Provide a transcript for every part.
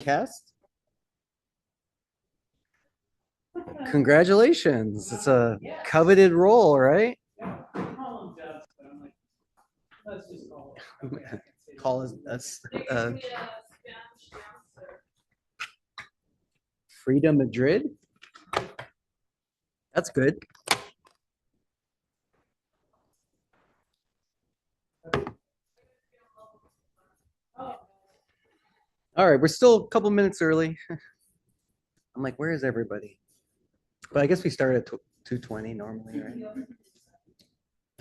cast? Congratulations. It's a coveted role, right? Call us Frida Madrid. That's good. All right, we're still a couple minutes early. I'm like, where is everybody? But I guess we start at 2:20 normally, right?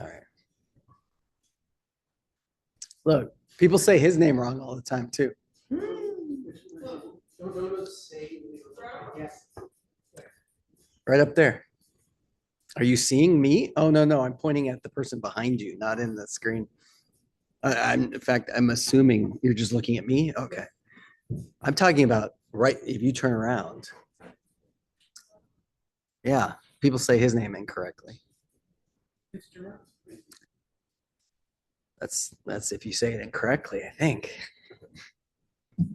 All right. Look, people say his name wrong all the time too. Right up there. Are you seeing me? Oh, no, I'm pointing at the person behind you, not in the screen. In fact, I'm assuming you're just looking at me. Okay. I'm talking about right if you turn around. Yeah, people say his name incorrectly. That's if you say it incorrectly, I think.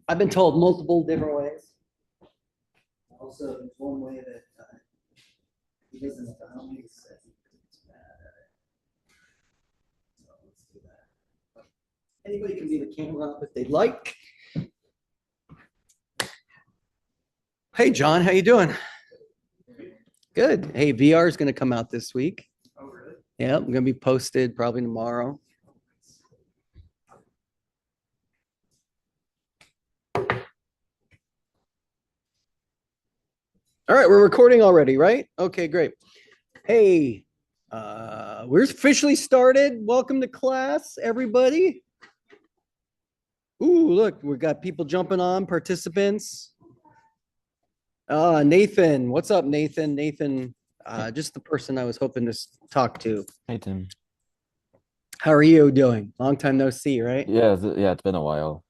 I've been told multiple different ways. Also, there's one way that he doesn't know how many says it's bad at it. So let's do that. Anybody can be the camera if they'd like. Hey, John, how you doing? Good. Hey, VR is going to come out this week. Oh, really? Yeah, I'm going to be posted probably tomorrow. All right, we're recording already, right? Okay, great. Hey, we're officially started. Welcome to class, everybody. Ooh, look, we've got people jumping on, participants. Nathan, what's up, Nathan? Nathan, just the person I was hoping to talk to. Hey Tim. How are you doing? Long time no see, right? Yeah, it's been a while.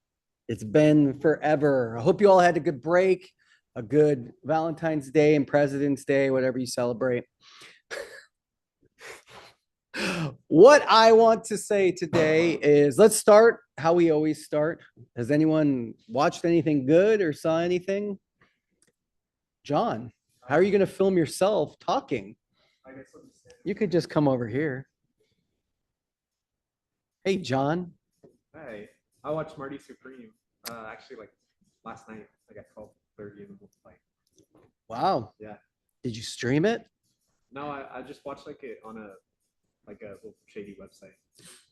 It's been forever. I hope you all had a good break, a good Valentine's Day and President's Day, whatever you celebrate. What I want to say today is let's start how we always start. Has anyone watched anything good or saw anything? John, how are you going to film yourself talking? You could just come over here. Hey, John. Hey, I watched Marty Supreme. Actually, like last night, like at 12:30 in the night. Wow. Yeah. Did you stream it? No, I just watched like it on a little shady website.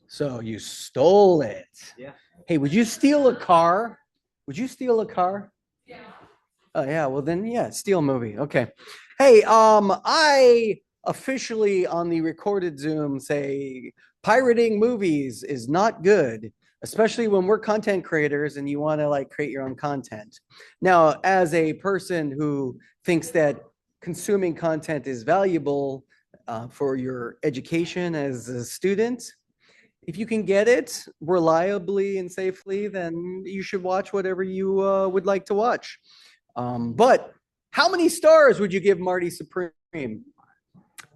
So you stole it. Yeah. Hey, would you steal a car? Would you steal a car? Yeah. Oh yeah. Well then, yeah, steal movie. Okay. Hey, I officially on the recorded Zoom say pirating movies is not good, especially when we're content creators and you want to like create your own content. Now, as a person who thinks that consuming content is valuable for your education as a student, if you can get it reliably and safely, then you should watch whatever you would like to watch. But how many stars would you give Marty Supreme?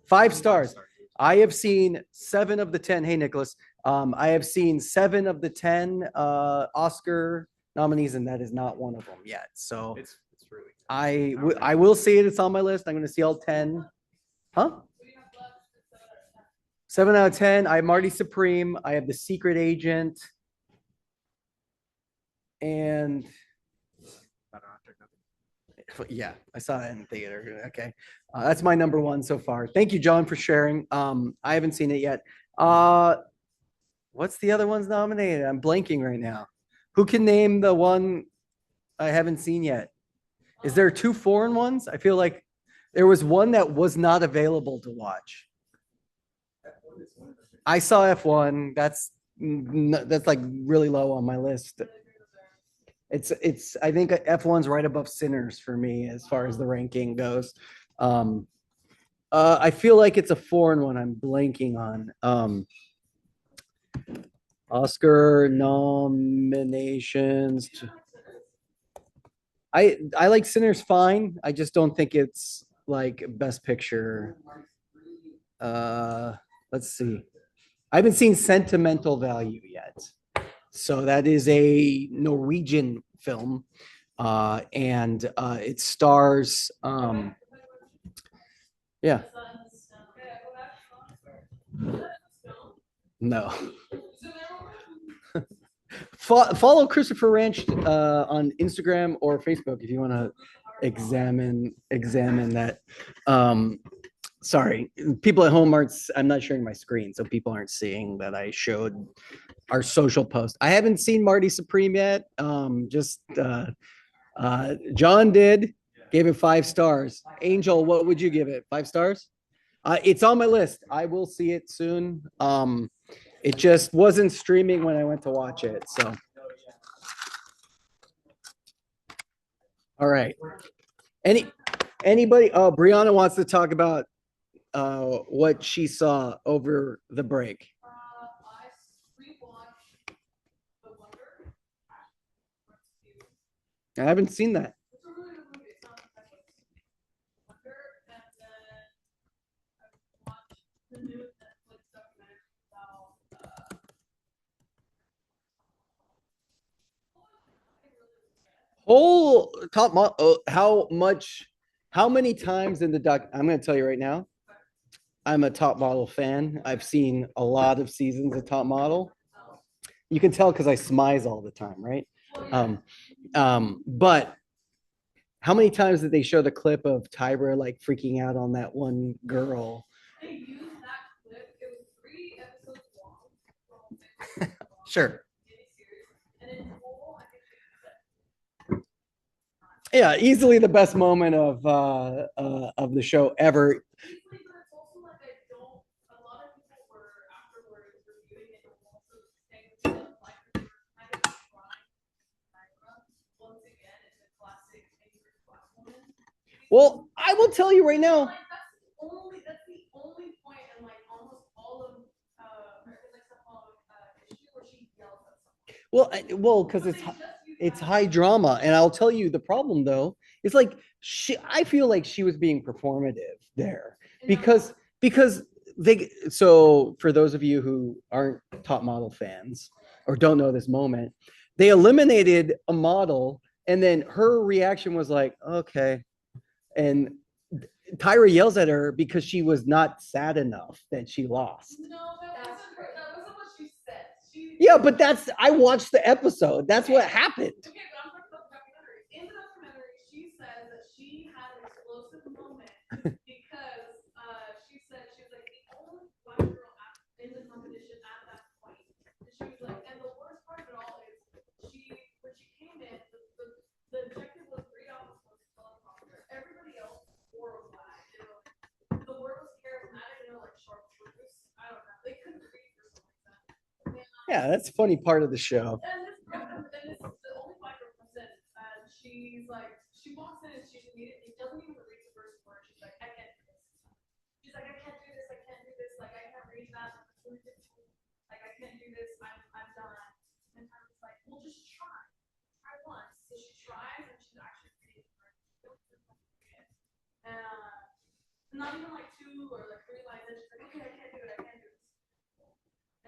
5 stars. I have seen 7 of the 10. Hey, Nicholas. I have seen 7 of the 10 Oscar nominees, and that is not one of them yet. So it's really. I will see it. It's on my list. I'm going to see all 10. Huh? 7 out of 10. I have Marty Supreme. I have The Secret Agent. And yeah, I saw it in theater. Okay. That's my number 1 so far. Thank you, John, for sharing. I haven't seen it yet. What's the other ones nominated? I'm blanking right now. Who can name the one I haven't seen yet? Is there 2 foreign ones? I feel like there was one that was not available to watch. I saw F1. That's like really low on my list. It's I think F1's right above Sinners for me as far as the ranking goes. I feel like it's a foreign one I'm blanking on. Oscar nominations. I like Sinners fine. I just don't think it's like Best Picture. Let's see. I haven't seen Sentimental Value yet. So that is a Norwegian film. And it stars yeah. No. Follow Christopher Ranch on Instagram or Facebook if you want to examine that. Sorry, people at home aren't. I'm not sharing my screen, so people aren't seeing that I showed our social post. I haven't seen Marty Supreme yet. John did, gave it 5 stars. Angel, what would you give it? 5 stars? It's on my list. I will see it soon. It just wasn't streaming when I went to watch it. So, all right. Anybody? Oh, Brianna wants to talk about what she saw over the break. I haven't seen that. Whole top how many times in the doc? I'm going to tell you right now. I'm a Top Model fan. I've seen a lot of seasons of Top Model. You can tell because I smize all the time, right? But how many times did they show the clip of Tyra like freaking out on that one girl? They used that clip. It was 3 episodes long. Sure. Yeah, easily the best moment of the show ever. Well, I will tell you right now. That's the only point in like almost all of where she yells at someone. Well, because it's high drama, and I'll tell you the problem though is like I feel like she was being performative there because they. So for those of you who aren't Top Model fans or don't know this moment, they eliminated a model, and then her reaction was like, okay. And Tyra yells at her because she was not sad enough that she lost. No, that wasn't what she said. Yeah, but I watched the episode. That's what happened. Okay, but I'm talking about the documentary. In the documentary, she says that she had an explosive moment because she said she was like the only black girl in the competition at that point. And she was like, and the worst part of it all is when she came in, the objective was 3 hours. Everybody else wore a flag. The word was charismatic, like short truths. I don't know. They couldn't read for some reason. Yeah, that's a funny part of the show. And this is the only black girl comes in, and she's like, she walks in and she's immediately doesn't even read the first word. She's like, I can't do this. She's like, I can't do this. I can't do this. Like, I can't read that. Like, I can't do this. I'm done. And I was like, well, just try. Try once. So she tries, and she's actually reading. Not even like 2 or like 3 lines. And she's like, okay, I can't do it. I can't do this.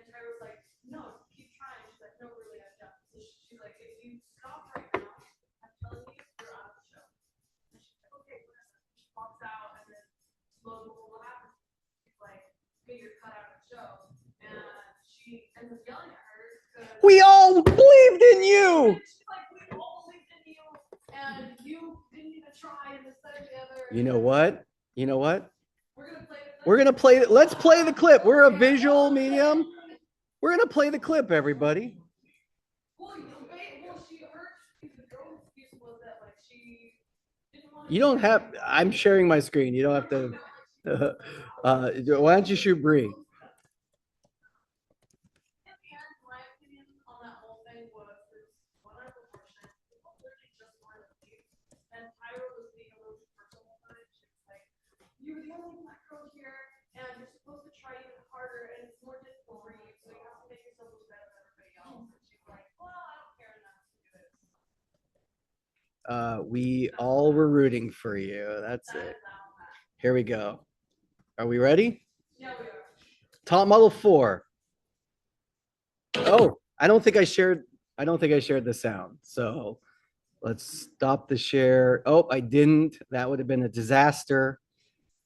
And Tyra was like, no, keep trying. She's like, no, really, I'm done. So she's like, if you stop right now, I'm telling you, you're out of the show. And she's like, okay, listen. She walks out, and then slowly, what happens? She's like, okay, you're cut out of the show. And she ends up yelling at her. We all believed in you. She's like, we all believed in you. And you didn't even try and this, that, and the other. You know what? You know what? We're gonna play. Let's play the clip. We're a visual medium. We're gonna play the clip, everybody. You don't have. I'm sharing my screen. You don't have to. Why don't you shoot Bree? You're the only black girl here, and you're supposed to try even harder, and it's more difficult for you, so you have to make yourself look better than everybody else. And she's like, well, I don't care enough to do this. We all were rooting for you. That's it. Here we go. Are we ready? Yeah, we are. Top Model 4. Oh, I don't think I shared the sound. So Let's stop the share. Oh, I didn't. That would have been a disaster.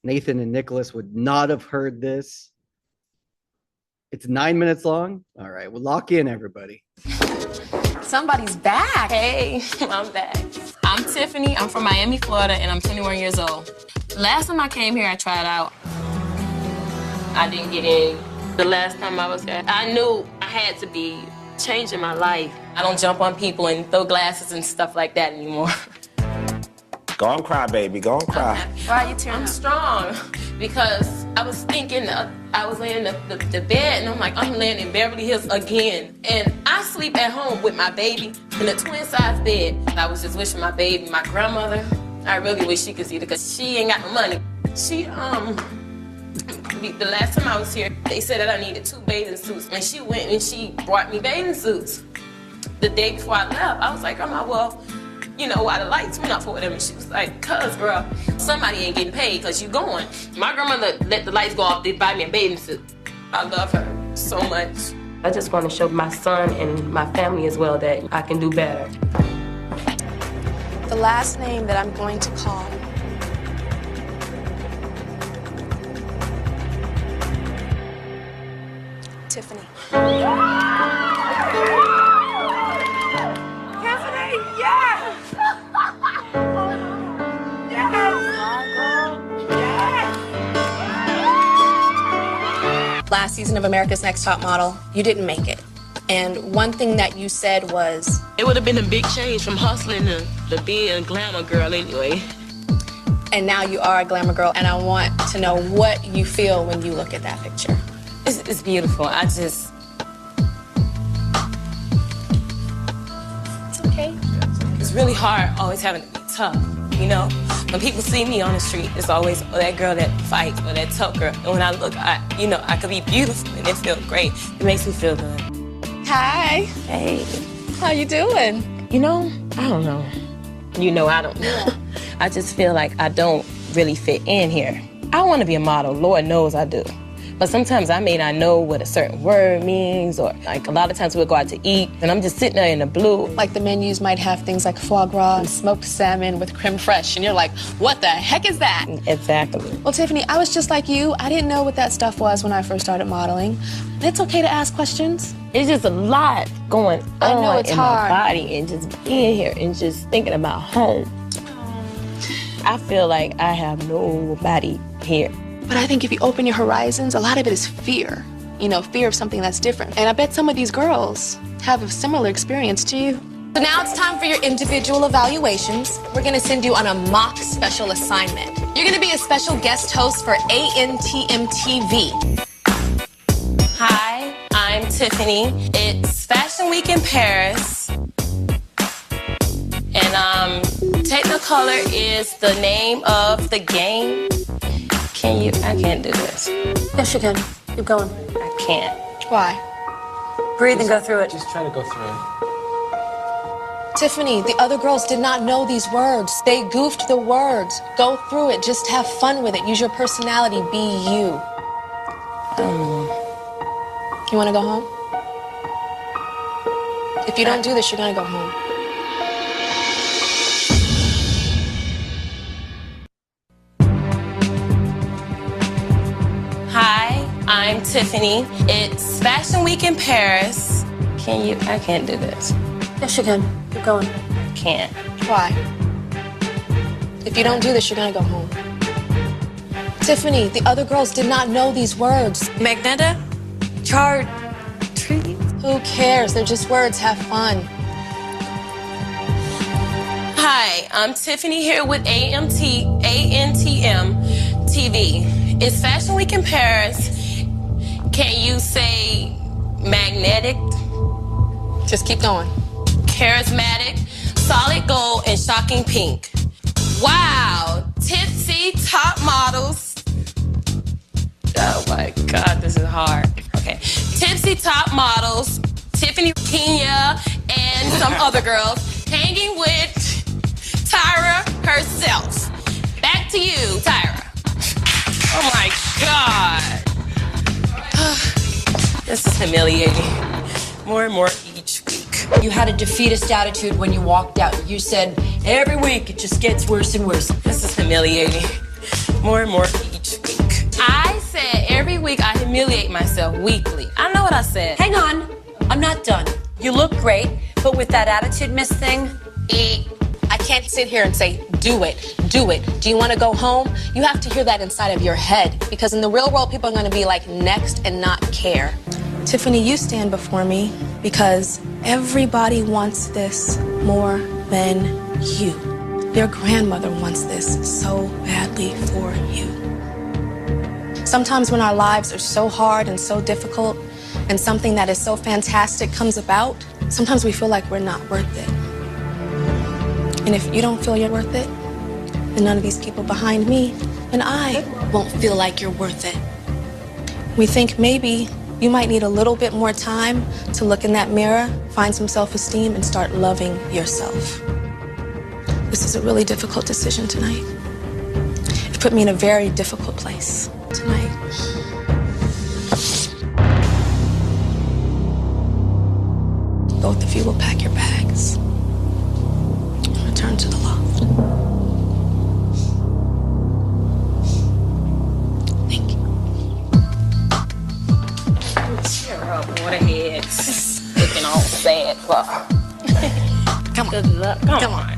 Nathan and Nicholas would not have heard this. It's 9 minutes long. All right, we'll lock in, everybody. Somebody's back. Hey, I'm back. I'm Tiffany. I'm from Miami, Florida, and I'm 21 years old. Last time I came here, I tried out. I didn't get in. The last time I was here, I knew I had to be changing my life. I don't jump on people and throw glasses and stuff like that anymore. Go on, cry, baby. Go on, cry. Why are you tearing up? I'm strong because I was thinking, I was laying in the bed, and I'm like, I'm laying in Beverly Hills again. And I sleep at home with my baby in a twin-size bed. I was just wishing my baby, my grandmother, I really wish she could see it because she ain't got no money. She, the last time I was here, they said that I needed 2 bathing suits, and she went and she brought me bathing suits. The day before I left, I was like, Grandma, well, you know, why the lights went off or whatever. And she was like, cuz, girl, somebody ain't getting paid because you going. My grandmother let the lights go off, they buy me a bathing suit. I love her so much. I just want to show my son and my family as well that I can do better. The last name that I'm going to call Tiffany. Last season of America's Next Top Model, you didn't make it. And one thing that you said was... It would have been a big change from hustling to being a glamour girl anyway. And now you are a glamour girl, and I want to know what you feel when you look at that picture. It's beautiful. It's okay. It's really hard always having to be tough, you know? When people see me on the street, it's always that girl that fights or that tough girl. And when I look, I could be beautiful and it feels great. It makes me feel good. Hi. Hey. How you doing? You know, I don't know. You know, I don't know. I just feel like I don't really fit in here. I want to be a model. Lord knows I do. But sometimes I may not know what a certain word means, or like a lot of times we'll go out to eat and I'm just sitting there in the blue. Like the menus might have things like foie gras and smoked salmon with creme fraiche, and you're like, what the heck is that? Exactly. Well, Tiffany, I was just like you. I didn't know what that stuff was when I first started modeling. It's okay to ask questions. It's just a lot going on in hard. my body, and just being here and just thinking about home. I feel like I have nobody here. But I think if you open your horizons, a lot of it is fear. You know, fear of something that's different. And I bet some of these girls have a similar experience to you. So now it's time for your individual evaluations. We're gonna send you on a mock special assignment. You're gonna be a special guest host for ANTM TV. Hi, I'm Tiffany. It's Fashion Week in Paris. And Technicolor is the name of the game. I can't do this. Yes, you can. Keep going. I can't. Why? Breathe and go through it. Just try to go through it. Tiffany, the other girls did not know these words. They goofed the words. Go through it. Just have fun with it. Use your personality. Be you. You want to go home? If you don't do this, you're going to go home. Hi, I'm Tiffany. It's Fashion Week in Paris. I can't do this. Yes, you can. Keep going. Can't. Why? If you don't do this, you're going to go home. Tiffany, the other girls did not know these words. Magneta? Trees? Who cares? They're just words. Have fun. Hi, I'm Tiffany here with ANTM TV. It's Fashion Week in Paris. Can you say magnetic? Just keep going. Charismatic, solid gold, and shocking pink. Wow, tipsy top models. Oh my God, this is hard. Okay, tipsy top models, Tiffany, Kenya, and some other girls hanging with Tyra herself. Back to you, Tyra. Oh my God. This is humiliating. More and more each week. You had a defeatist attitude when you walked out. You said, every week it just gets worse and worse. This is humiliating. More and more each week. I said every week I humiliate myself weekly. I know what I said. Hang on, I'm not done. You look great, but with that attitude miss thing, I can't sit here and say, do it, do it. Do you want to go home? You have to hear that inside of your head, because in the real world, people are going to be like next and not care. Tiffany, you stand before me because everybody wants this more than you. Your grandmother wants this so badly for you. Sometimes when our lives are so hard and so difficult and something that is so fantastic comes about, sometimes we feel like we're not worth it. And if you don't feel you're worth it, then none of these people behind me and I won't feel like you're worth it. We think maybe you might need a little bit more time to look in that mirror, find some self-esteem, and start loving yourself. This is a really difficult decision tonight. It put me in a very difficult place tonight. Both of you will pack your bags and return to the loft. Thank you. Cheer up, waterhead. Looking all sad. Come on. Good luck. Come on.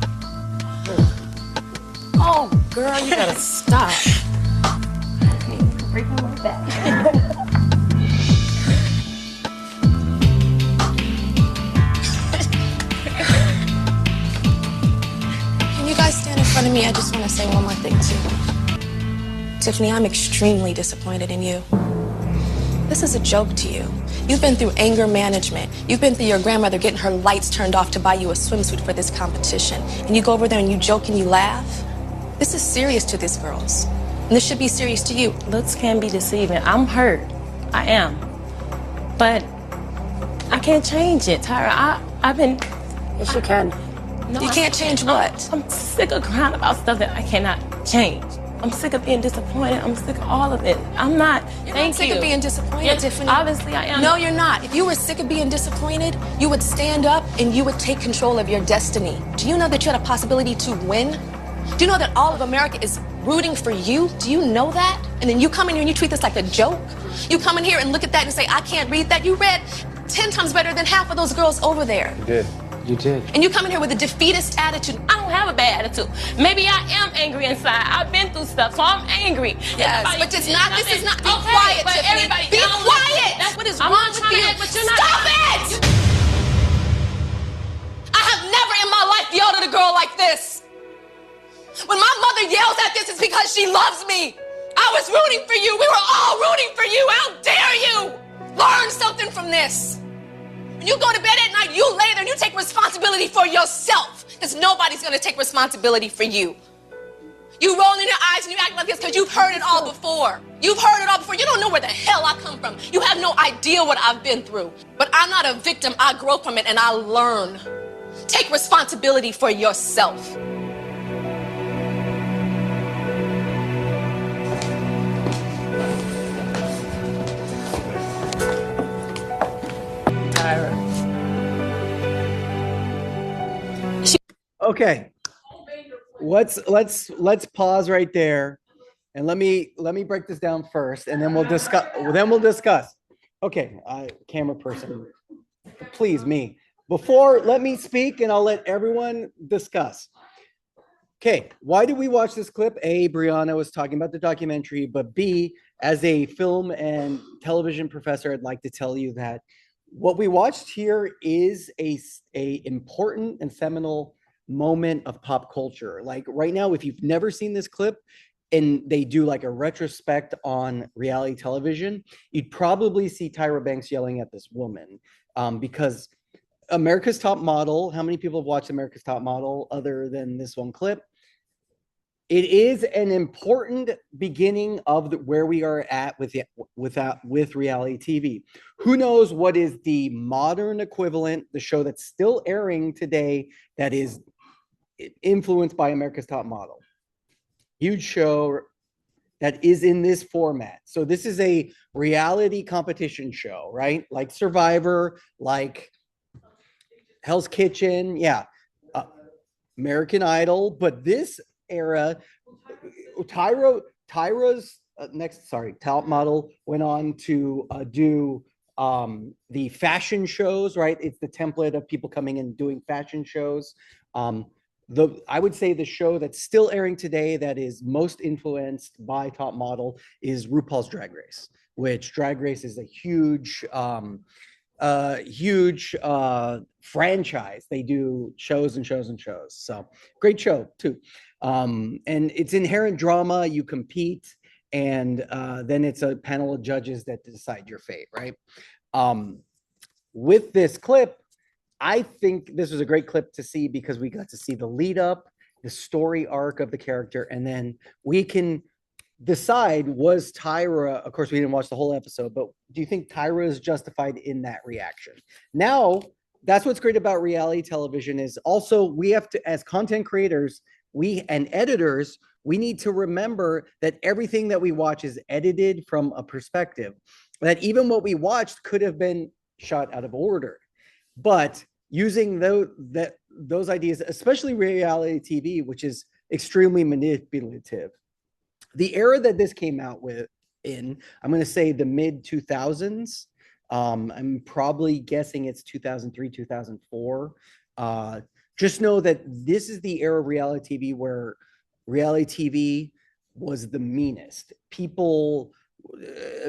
Oh, girl, you gotta stop. Break my back. Can you guys stand in front of me? I just want to say one more thing, too. Tiffany, I'm extremely disappointed in you. This is a joke to you. You've been through anger management. You've been through your grandmother getting her lights turned off to buy you a swimsuit for this competition. And you go over there and you joke and you laugh. This is serious to these girls. And this should be serious to you. Looks can be deceiving. I'm hurt. I am. But I can't change it, Tyra. I've been... yes, you can. No, You can't change what? I'm sick of crying about stuff that I cannot change. I'm sick of being disappointed. I'm sick of all of it. I'm not. You're Thank not sick you. of being disappointed, Yes, Tiffany. obviously I am. No, you're not. If you were sick of being disappointed, you would stand up and you would take control of your destiny. Do you know that you had a possibility to win? Do you know that all of America is rooting for you? Do you know that? And then you come in here and you treat this like a joke? You come in here and look at that and say, I can't read that. You read 10 times better than half of those girls over there. You did. You did. And you come in here with a defeatist attitude. I don't have a bad attitude. Maybe I am angry inside. I've been through stuff, so I'm angry. Yes, Everybody- but it's not, this is not, be Okay, quiet, but Tiffany. everybody- Be I don't quiet. like- That's What is I'm wrong not with trying to you? act, but you're not- Stop it! I have never in my life yelled at a girl like this. When my mother yells at this, it's because she loves me. I was rooting for you. We were all rooting for you. How dare you? Learn something from this. When you go to bed at night, you lay there and you take responsibility for yourself, because nobody's going to take responsibility for you. You roll in your eyes and you act like this because you've heard it all before. You've heard it all before. You don't know where the hell I come from. You have no idea what I've been through. But I'm not a victim. I grow from it and I learn. Take responsibility for yourself. Okay. Let's pause right there, and let me break this down first, and then we'll discuss. Okay, camera person, please me. Let me speak, and I'll let everyone discuss. Okay, why did we watch this clip? A, Brianna was talking about the documentary, but B, as a film and television professor, I'd like to tell you that what we watched here is a important and seminal moment of pop culture. Like right now, if you've never seen this clip and they do like a retrospect on reality television, you'd probably see Tyra Banks yelling at this woman, because America's Top Model, how many people have watched America's Top Model other than this one clip? It is an important beginning of where we are at with reality TV. Who knows what is the modern equivalent, the show that's still airing today that is influenced by America's Top Model? Huge show that is in this format. So this is a reality competition show, right? Like Survivor, like Hell's Kitchen, yeah, uh, American Idol. But this era, Tyra's next, sorry, top model went on to do the fashion shows, right? It's the template of people coming and doing fashion shows. Um, I would say the show that's still airing today that is most influenced by Top Model is RuPaul's Drag Race, which Drag Race is a huge franchise. They do shows and shows and shows. So great show too. And it's inherent drama. You compete, and then it's a panel of judges that decide your fate, right? With this clip, I think this was a great clip to see because we got to see the lead up, the story arc of the character, and then we can decide, was Tyra, of course we didn't watch the whole episode, but do you think Tyra is justified in that reaction? Now, that's what's great about reality television is also we have to, as content creators, we and editors, we need to remember that everything that we watch is edited from a perspective that even what we watched could have been shot out of order. But using those ideas, especially reality TV, which is extremely manipulative, the era that this came out with I'm going to say the mid 2000s. I'm probably guessing it's 2003, 2004. Just know that this is the era of reality TV where reality TV was the meanest. People,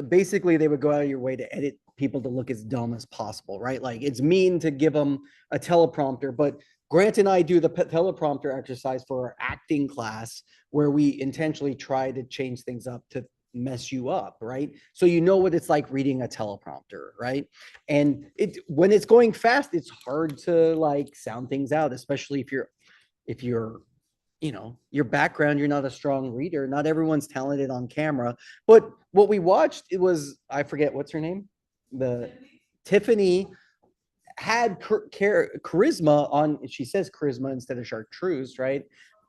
basically, they would go out of your way to edit people to look as dumb as possible, right? Like it's mean to give them a teleprompter, but Grant and I do the teleprompter exercise for our acting class where we intentionally try to change things up to mess you up, right? So you know what it's like reading a teleprompter, right? And when it's going fast, it's hard to like sound things out, especially if you're your background, you're not a strong reader. Not everyone's talented on camera. But what we watched, it was, I forget what's her name, Tiffany had charisma on, she says charisma instead of chartreuse, right?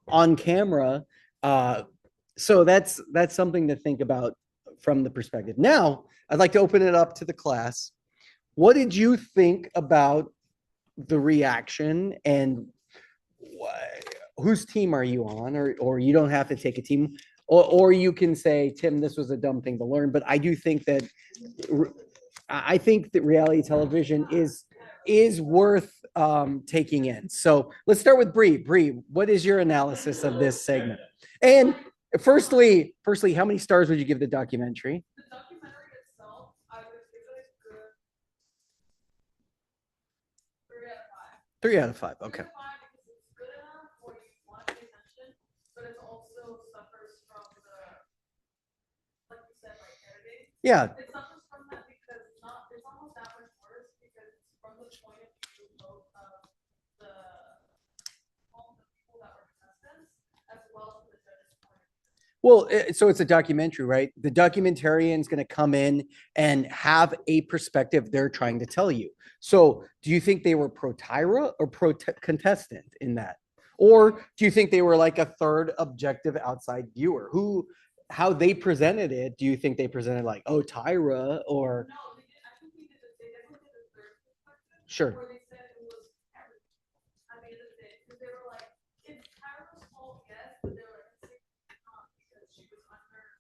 On camera. So that's something to think about from the perspective. Now, I'd like to open it up to the class. What did you think about the reaction, and whose team are you on? Or you don't have to take a team, or you can say, Tim, this was a dumb thing to learn. But I do think that reality television is worth taking in. So let's start with Bree. Bree, what is your analysis of this segment? And firstly, how many stars would you give the documentary? The documentary itself, I would give it a good 3 out of 5. 3 out of 5. Okay. 3 out of 5 because it's good enough for you want to pay attention, but it also suffers from the, like you said, like editing. Yeah. It suffers from that because it's almost that much worse because it's from the point of view both of all the people that were contestants as well as the judges' point of view. Well, so it's a documentary, right? The documentarian's going to come in and have a perspective they're trying to tell you. So do you think they were pro Tyra or pro contestant in that? Or do you think they were like a third objective outside viewer how they presented it? Do you think they presented like, oh, Tyra, or? No, they did. I think they definitely did a third perspective. Sure. Where they said it was everything. I mean, because they were like, it's Tyra's fault, yes, but they were like, it's not because she was under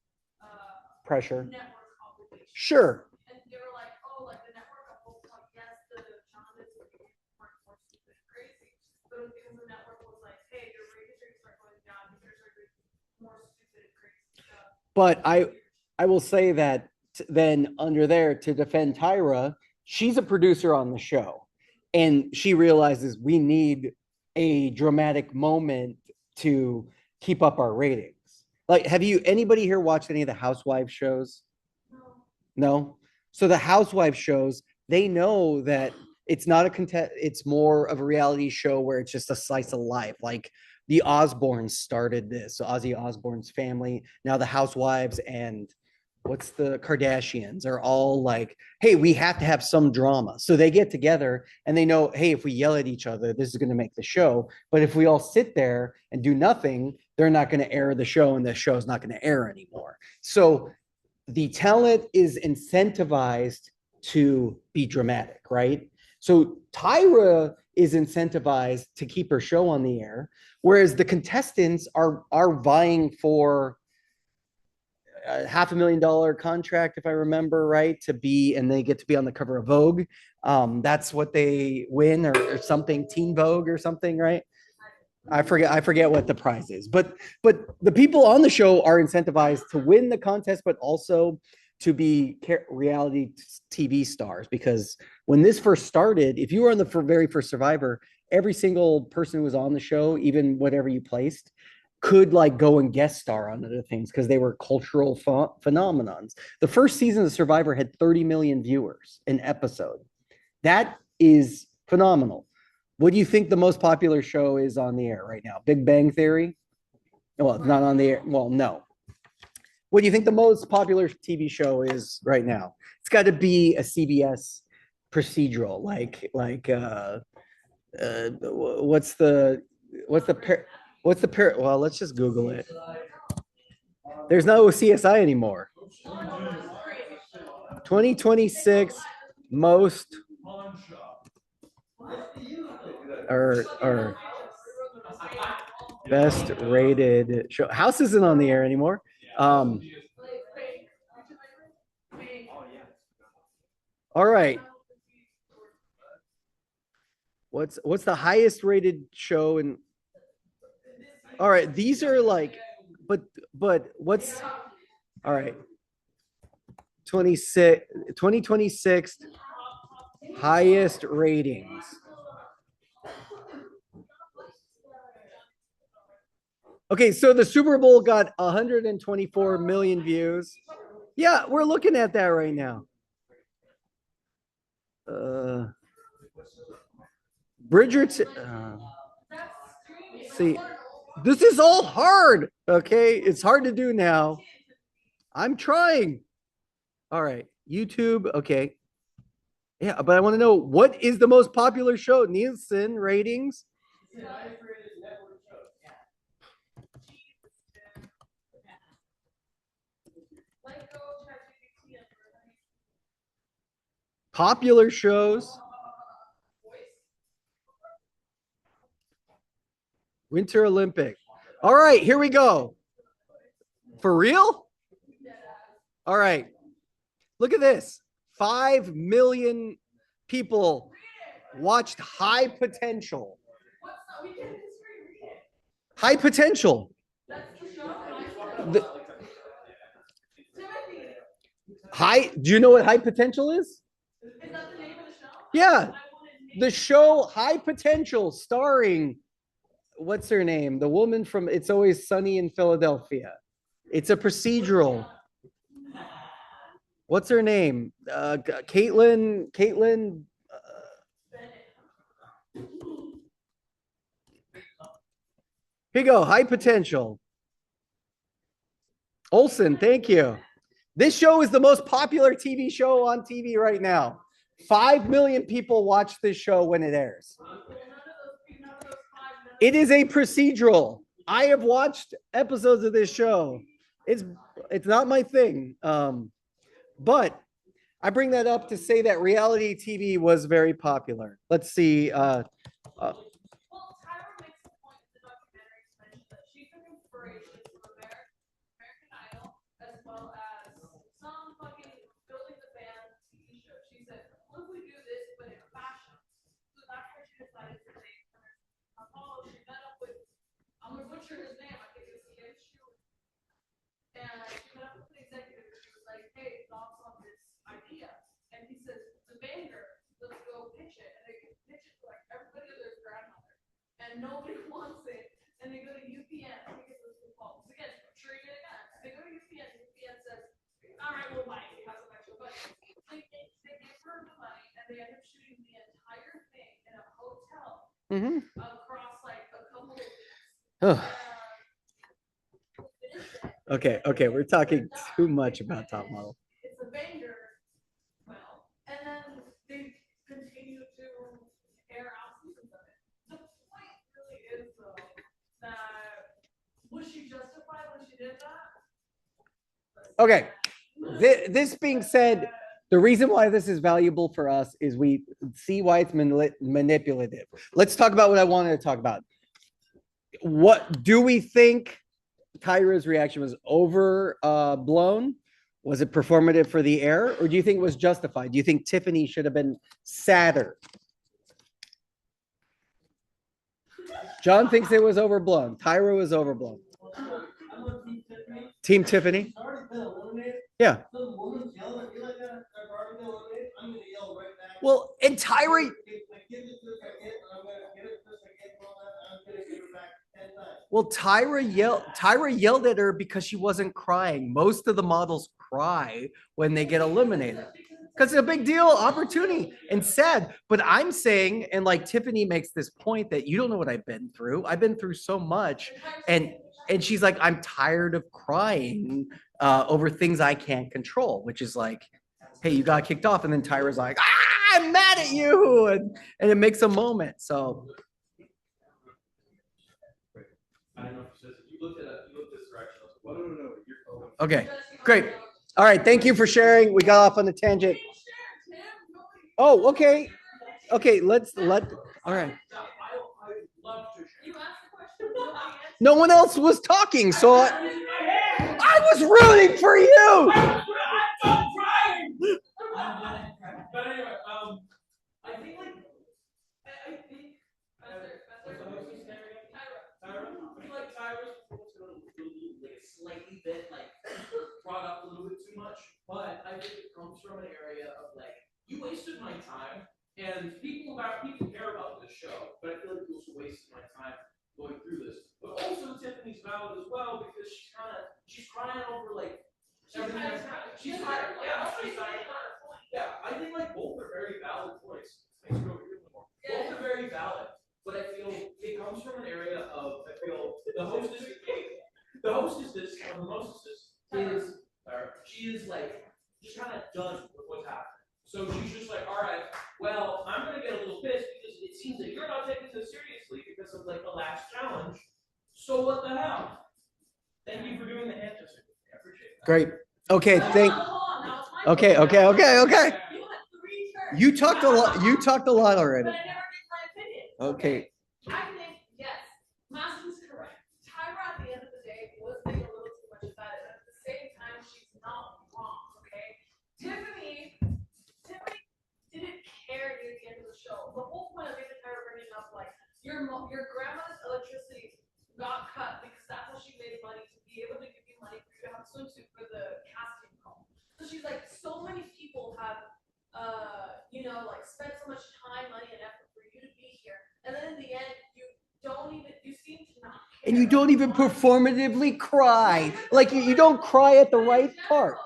Pressure. network obligation. Sure. And they were like, oh, like the network was like, yes, the Jonathan's were being more stupid and crazy, but it was because the network was like, hey, your ratings are start going down because you're doing more stupid and crazy stuff. But I will say that then under there to defend Tyra, she's a producer on the show, and she realizes we need a dramatic moment to keep up our ratings. Like, have anybody here watched any of the Housewives shows? No. So the Housewives shows, they know that it's not a contest, it's more of a reality show where it's just a slice of life. Like the Osbournes started this, so Ozzy Osbourne's family. Now the Housewives and what's the Kardashians are all like, hey, we have to have some drama. So they get together and they know, hey, if we yell at each other, this is going to make the show. But if we all sit there and do nothing, they're not going to air the show, and the show is not going to air anymore. So the talent is incentivized to be dramatic, right? So Tyra is incentivized to keep her show on the air, whereas the contestants are vying for a $500,000 contract, if I remember right, to be, and they get to be on the cover of Vogue. That's what they win, or something, Teen Vogue or something, right? I forget what the prize is, but the people on the show are incentivized to win the contest, but also to be reality TV stars. Because when this first started, if you were on the very first Survivor, every single person who was on the show, even whatever you placed, could like go and guest star on other things because they were cultural phenomenons. The first season of Survivor had 30 million viewers an episode. That is phenomenal. What do you think the most popular show is on the air right now? Big Bang Theory? Well, it's not on the air. Well, no. What do you think the most popular TV show is right now? It's got to be a CBS procedural, like well, let's just Google it. There's no CSI anymore. 2026 most or best rated show. House isn't on the air anymore. All right. What's the highest rated show in? All right, these are like, but what's all right? 2026 highest ratings. Okay, so the Super Bowl got 124 million views. Yeah, we're looking at that right now. Bridgerton. See, this is all hard. Okay, it's hard to do now. I'm trying. All right, YouTube. Okay. Yeah, but I want to know, what is the most popular show? Nielsen ratings. Popular shows. Winter Olympic. All right, here we go. For real? All right. Look at this. 5 million people watched High Potential. High Potential. Do you know what High Potential is? Yeah. The show High Potential, starring, what's her name? The woman from It's Always Sunny in Philadelphia. It's a procedural. What's her name? Caitlin. Here you go. High Potential. Olsen, thank you. This show is the most popular TV show on TV right now. 5 million people watch this show when it airs. It is a procedural. I have watched episodes of this show. It's not my thing. But I bring that up to say that reality TV was very popular. Let's see. Well, Tyra makes the point in the documentary to mention that she took inspiration from American Idol, as well as some fucking Building the Band TV show. She said, what if we do this, but in fashion? So that's where she decided to take Apollo. She met up with, I'm going to butcher his name, I think it's Ian Shu. And she met up with the executive, and she was like, hey, thoughts on this idea? And he says, it's a banger, let's go pitch it. And they pitch it to like everybody and their grandmother. And nobody wants it. And they go to UPN, I think it's what's called. Again, butchering it again. They go to UPN, and UPN says, all right, we'll buy it, it has an extra budget. They give her the money, and they end up shooting the entire thing in a hotel across like a couple of Okay, we're talking too much about Top Model. It's a banger. Well, and then they continue to air out seasons of it. The point really is though that was she justified when she did that? Okay. This being said, The reason why this is valuable for us is we see why it's manipulative. Let's talk about what I wanted to talk about. What do we think Tyra's reaction was overblown? Was it performative for the air, or do you think it was justified? Do you think Tiffany should have been sadder? John thinks it was overblown. Tyra was overblown. Team Tiffany? Yeah. Well, and Tyra. Well, Tyra yelled at her because she wasn't crying. Most of the models cry when they get eliminated because it's a big deal, opportunity, and sad. But I'm saying, and like Tiffany makes this point that you don't know what I've been through. I've been through so much, and she's like, I'm tired of crying over things I can't control, which is like, hey, you got kicked off, and then Tyra's like, I'm mad at you, and it makes a moment. So. I don't know if she says you looked this direction. I was like, well, no. You're Okay, great. All right, thank you for sharing. We got off on a tangent. Oh, okay. Okay, all right. No one else was talking, so I was rooting for you. But anyway, I think Tyra's performance got a slightly bit brought up a little bit too much, but I think it comes from an area of you wasted my time, and people care about this show, but I feel like you also wasted my time going through this. But also Tiffany's valid as well because she's crying over everything. She's tired. Yeah, I think both are very valid points. Thanks for over here more. Both are very valid, but I feel it comes from an area of the hostess is she is just kind of done with what's happening. So she's just all right, well, I'm gonna get a little pissed because it seems that you're not taking this seriously because of the last challenge. So what the hell? Thank you for doing the hand gesture. I appreciate that. Great. Okay, Okay. You talked a lot already. But I never gave my opinion. Okay. I think, yes, Mason's correct. Tyra, at the end of the day, was being a little too much about it. But at the same time, she's not wrong, okay? Tiffany didn't care near the end of the show. The whole point of even Tyra bringing up, your grandmother's electricity got cut because that's how she made money to be able to give you money for you to have a swimsuit for the casting call. So she's like, so many people have spent so much time, money, and effort for you to be here, and then in the end, you seem to not care. And you don't even performatively cry. You don't cry at the right part.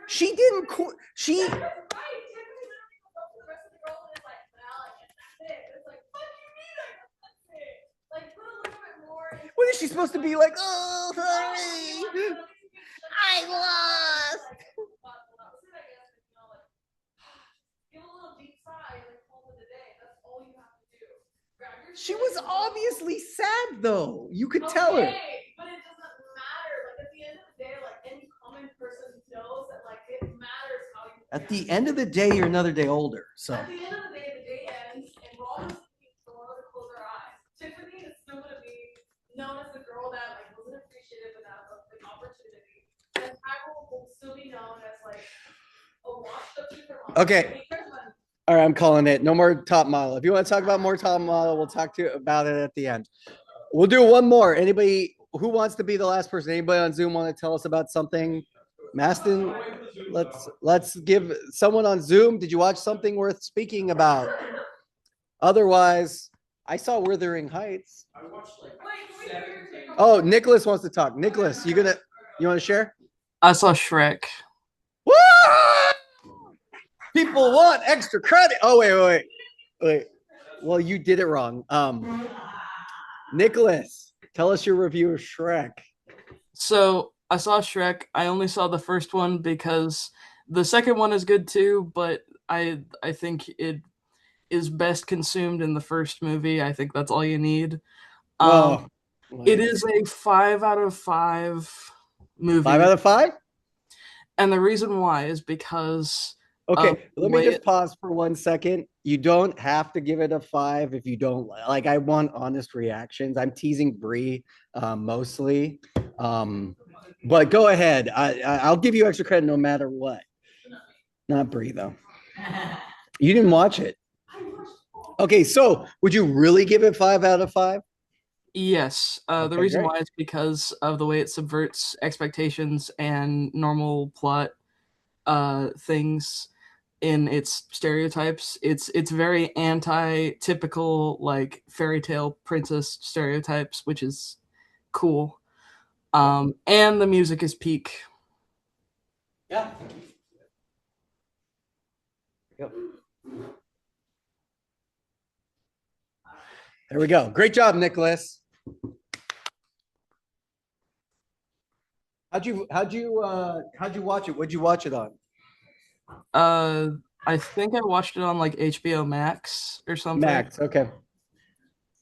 She didn't. She. Right. Tiffany literally goes up to the rest of the girls and is like, well, I guess that's it. It's like, fuck you mean I guess that's it? Put a little bit more. What is she supposed to be like? Oh, sorry. I lost. Give a little deep sigh and call it a day. That's all you have to do. She was obviously sad, though. You could tell her. But it doesn't matter. At the end of the day, any common person knows that it matters how you. At the end of the day, you're another day older. So. At the end of the day ends, and we're all just to close our eyes. Tiffany is still going to be known as the girl that wasn't appreciative enough of the opportunity, and Tyra will still be known as a washed up supermodel. Okay. All right, I'm calling it. No more top model. If you want to talk about more top model, we'll talk to you about it at the end. We'll do one more. Anybody who wants to be the last person? Anybody on Zoom want to tell us about something? Maston, let's give someone on Zoom. Did you watch something worth speaking about? Otherwise, I saw Wuthering Heights. I watched Oh, Nicholas wants to talk. Nicholas, you want to share? I saw Shrek. Woo! People want extra credit. Oh, wait. Well, you did it wrong. Nicholas, tell us your review of Shrek. So I saw Shrek. I only saw the first one because the second one is good too, but I think it is best consumed in the first movie. I think that's all you need. It is a 5 out of 5 movie. 5 out of 5? And the reason why is because Okay, the let me way just pause for 1 second. You don't have to give it a 5 if you don't like. I want honest reactions. I'm teasing Bree mostly, but go ahead. I'll give you extra credit no matter what. Not Bree though. You didn't watch it. Okay, so would you really give it 5 out of 5? Yes, the Okay, reason great. why is because of the way it subverts expectations and normal plot things in its stereotypes. It's very anti-typical like fairy tale princess stereotypes, which is cool. And the music is peak. Yeah. Yep. There we go. Great job, Nicholas. How'd you watch it? What'd you watch it on? Uh, I think I watched it on like HBO Max or something. Max. Okay.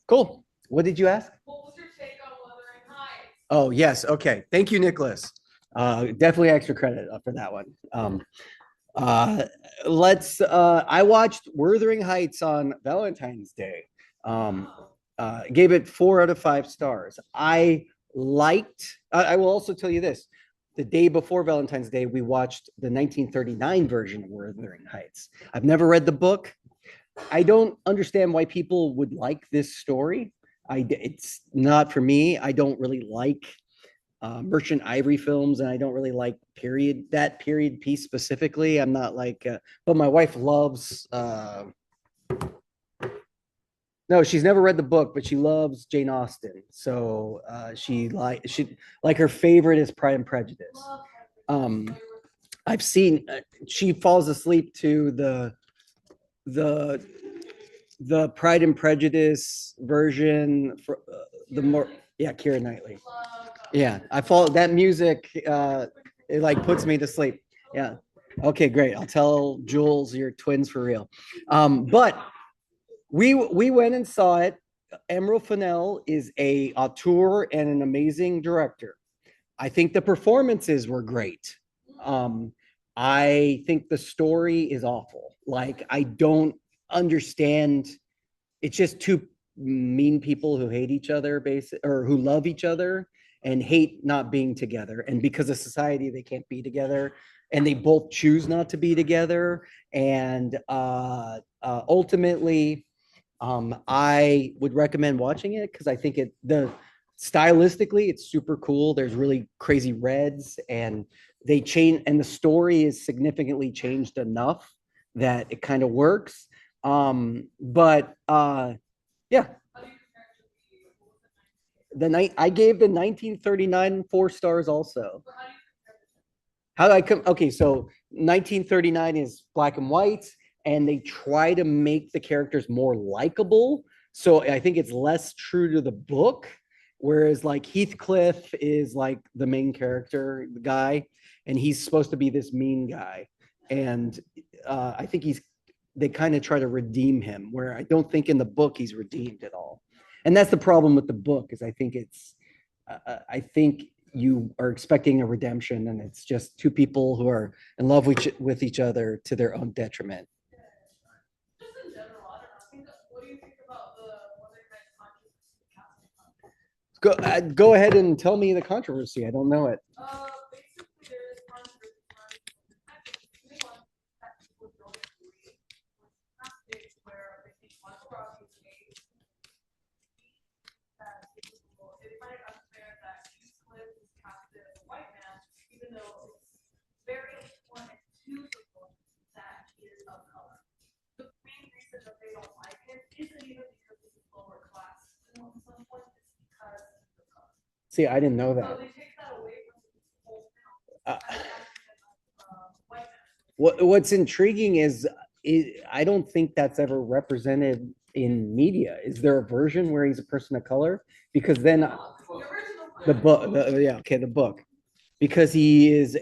Cool. What did you ask? What was your take on Wuthering Heights? Oh, yes. Okay. Thank you, Nicholas. Definitely extra credit for that one. Uh, I watched Wuthering Heights on Valentine's Day. Gave it 4 out of 5 stars. I will also tell you this. The day before Valentine's Day, we watched the 1939 version of Wuthering Heights. I've never read the book. I don't understand why people would like this story. It's not for me. I don't really like Merchant Ivory films, and I don't really like that period piece specifically. I'm not like, but my wife loves. No, she's never read the book, but she loves Jane Austen. So she her favorite is Pride and Prejudice. I've seen she falls asleep to the the Pride and Prejudice version for the more Keira Knightley. Yeah, I follow that music. It like puts me to sleep. Yeah. Okay, great. I'll tell Jules you're twins for real. But we went and saw it. Emerald Fennell is a auteur and an amazing director. I think the performances were great. I think the story is awful. Like I don't understand. It's just two mean people who hate each other, or who love each other and hate not being together. And because of society, they can't be together, and they both choose not to be together. And ultimately, I would recommend watching it because I think stylistically it's super cool. There's really crazy reds, and they change, and the story is significantly changed enough that it kind of works. But yeah, I gave the 1939 4 stars also. How do I come? Okay, so 1939 is black and white, and they try to make the characters more likable. So I think it's less true to the book, whereas like Heathcliff is like the main character, the guy, and he's supposed to be this mean guy, and I think they kind of try to redeem him, where I don't think in the book he's redeemed at all. And that's the problem with the book, is I think you are expecting a redemption, and it's just two people who are in love with each other to their own detriment. Just in general, I don't know. What do you think about the Wuthering Heights controversy? Go ahead and tell me the controversy. I don't know it. Basically, there is controversy where they think Michael Robbie is gay. They find it unfair that Heathcliff is casted as a white man, even though it's very important to the book that he is of color. The main reason that they don't like him isn't even because he's lower class. At some point, it's because he's of color. See, I didn't know So that. they take that away from the whole film. White man. What's intriguing is I don't think that's ever represented in media. Is there a version where he's a person of color? Because then the book, the book, because he is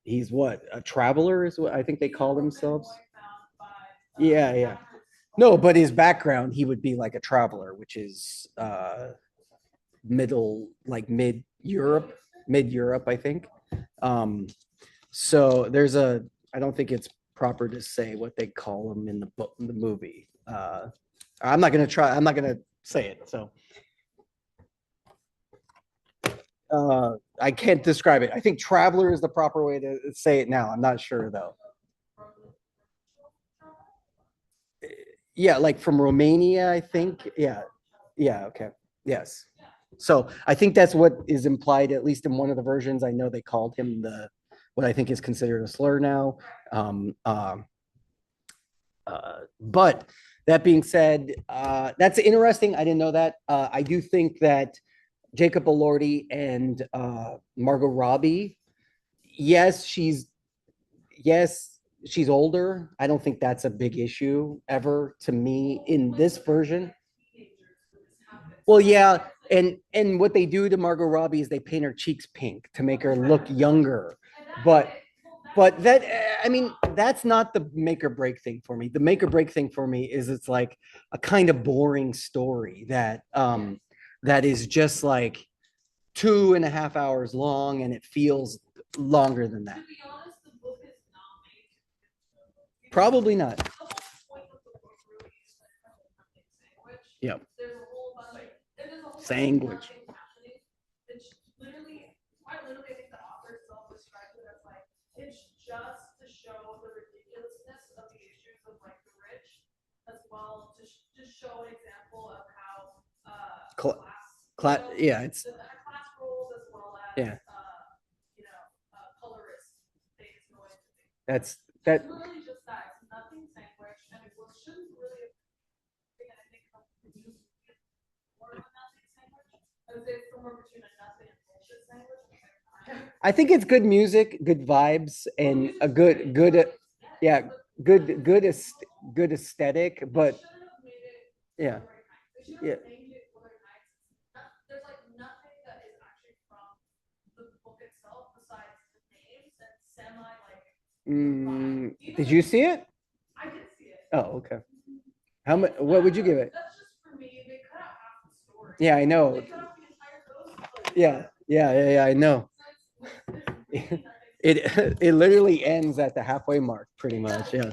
he's what, a traveler is what I think they call themselves. Yeah. No, but his background, he would be like a traveler, which is mid Europe. mid-Europe, I think. So there's a, I don't think it's proper to say what they call them in the book, in the movie. I'm not gonna say it, so. I can't describe it. I think traveler is the proper way to say it now. I'm not sure though. Yeah, like from Romania, I think. Yeah. Yeah, okay. Yes. So I think that's what is implied, at least in one of the versions. I know they called him the, what I think is considered a slur now. But that being said, that's interesting. I didn't know that. I do think that Jacob Elordi and Margot Robbie, yes, she's older. I don't think that's a big issue ever to me in this version. Well, yeah, and what they do to Margot Robbie is they paint her cheeks pink to make her look younger. But that, I mean, that's not the make or break thing for me. The make or break thing for me is it's like a kind of boring story that that is just like 2.5 hours long, and it feels longer than that. Probably not. Yep. Sandwich. Literally, I think the author self-described it as like, it's just to show the ridiculousness of the issues of like the rich, as well to just show an example of how class, yeah, it's class roles as well as yeah, colorist things going to be. that's that. It's literally just that. It's nothing sandwich, and it shouldn't really. I think more of a nothing sandwich. I would say it's somewhere between a nothing and bullshit sandwich. I think it's good music, good vibes, and a good, yeah, good aesthetic. But yeah, yeah. There's like nothing that is actually from the book itself besides the names and semi like. Did you see it? I did see it. Oh, okay. How much? What would you give it? That's just for me. They cut out half the story. Yeah, I know. They cut out the entire ghost. Yeah. I know. It literally ends at the halfway mark, pretty much. Yeah.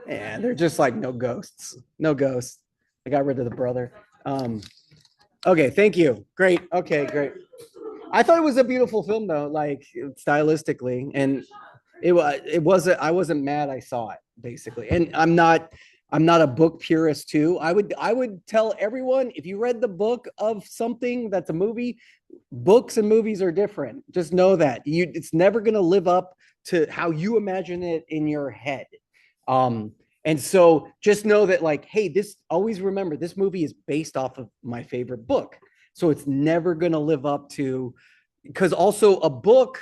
Yeah, they're just like no ghosts. I got rid of the brother. Okay, thank you. Great. Okay, great. I thought it was a beautiful film though, like stylistically, and it wasn't. I wasn't mad. I saw it basically, and I'm not a book purist too. I would tell everyone, if you read the book of something that's a movie, books and movies are different. Just know that it's never going to live up to how you imagine it in your head. And so just know that, like, hey, always remember, this movie is based off of my favorite book. So it's never going to live up to, because also a book,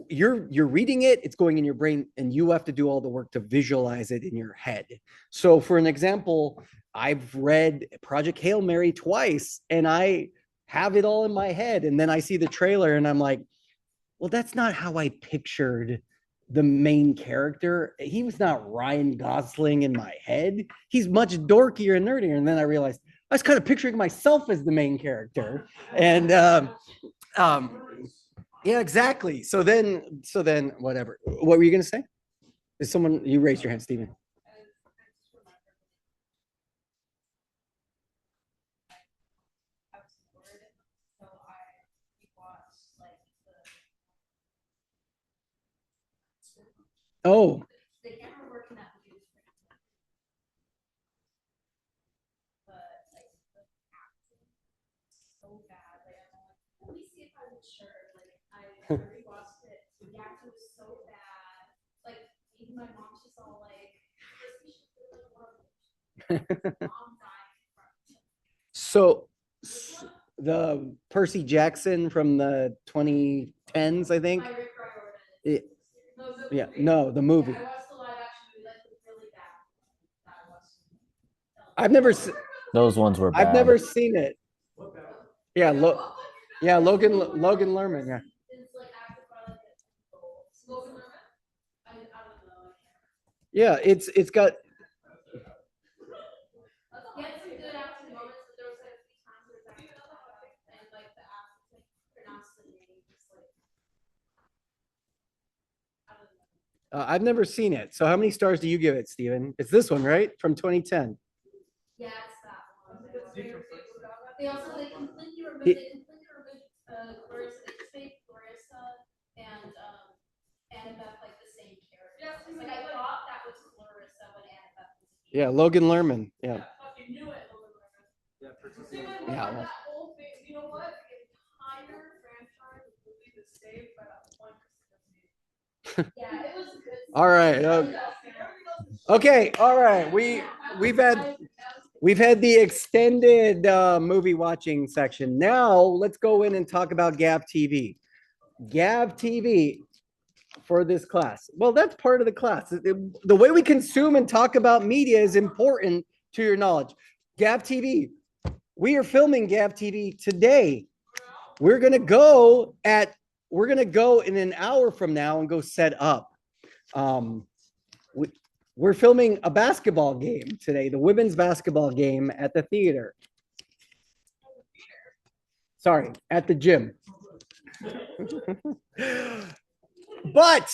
you're reading it, it's going in your brain, and you have to do all the work to visualize it in your head. So for an example, I've read Project Hail Mary twice, and I have it all in my head. And then I see the trailer and I'm like, well, that's not how I pictured the main character. He was not Ryan Gosling in my head. He's much dorkier and nerdier. And then I realized I was kind of picturing myself as the main character. And yeah, exactly. So then whatever. What were you going to say? Is someone, you raised your hand, Steven. Oh. Rewatched it. The acting was so bad. Like, even my mom's just all like, So the Percy Jackson from the 2010s, I think. Yeah, no, the movie. I watched the live action movie, like, really bad. I've never Those ones were bad. I've never seen it. Yeah, Logan Lerman, yeah. Yeah, it's got. I've never seen it. So how many stars do you give it, Steven? It's this one, right? From 2010. Yeah, it's that one. They also completely removed Clarissa. They just made Clarissa and Annabeth like the same character. Like I thought that was Clarissa when Annabeth was here. Yeah, Logan Lerman. Yeah. Fucking knew it. Yeah, Yeah, well. that whole thing. You know what? The entire franchise was movie was saved by that one Christmas. Yeah, it was good. All right. Okay. All right. We've had the extended movie watching section. Now let's go in and talk about Gav TV. Gav TV for this class. Well, that's part of the class. The way we consume and talk about media is important to your knowledge. Gav TV. We are filming Gav TV today. We're gonna go in an hour from now and go set up. We're filming a basketball game today, the women's basketball game at the theater. Sorry, at the gym. But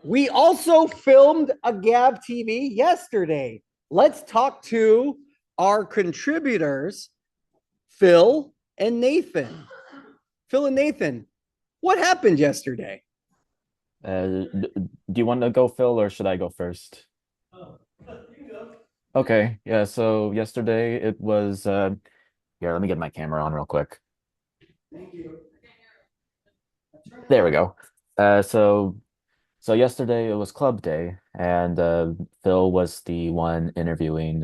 we also filmed a Gab TV yesterday. Let's talk to our contributors, Phil and Nathan. Phil and Nathan, what happened yesterday? Do you want to go, Phil, or should I go first? Okay, yeah, so yesterday it was here, let me get my camera on real quick. There we go. So yesterday it was club day, and Phil was the one interviewing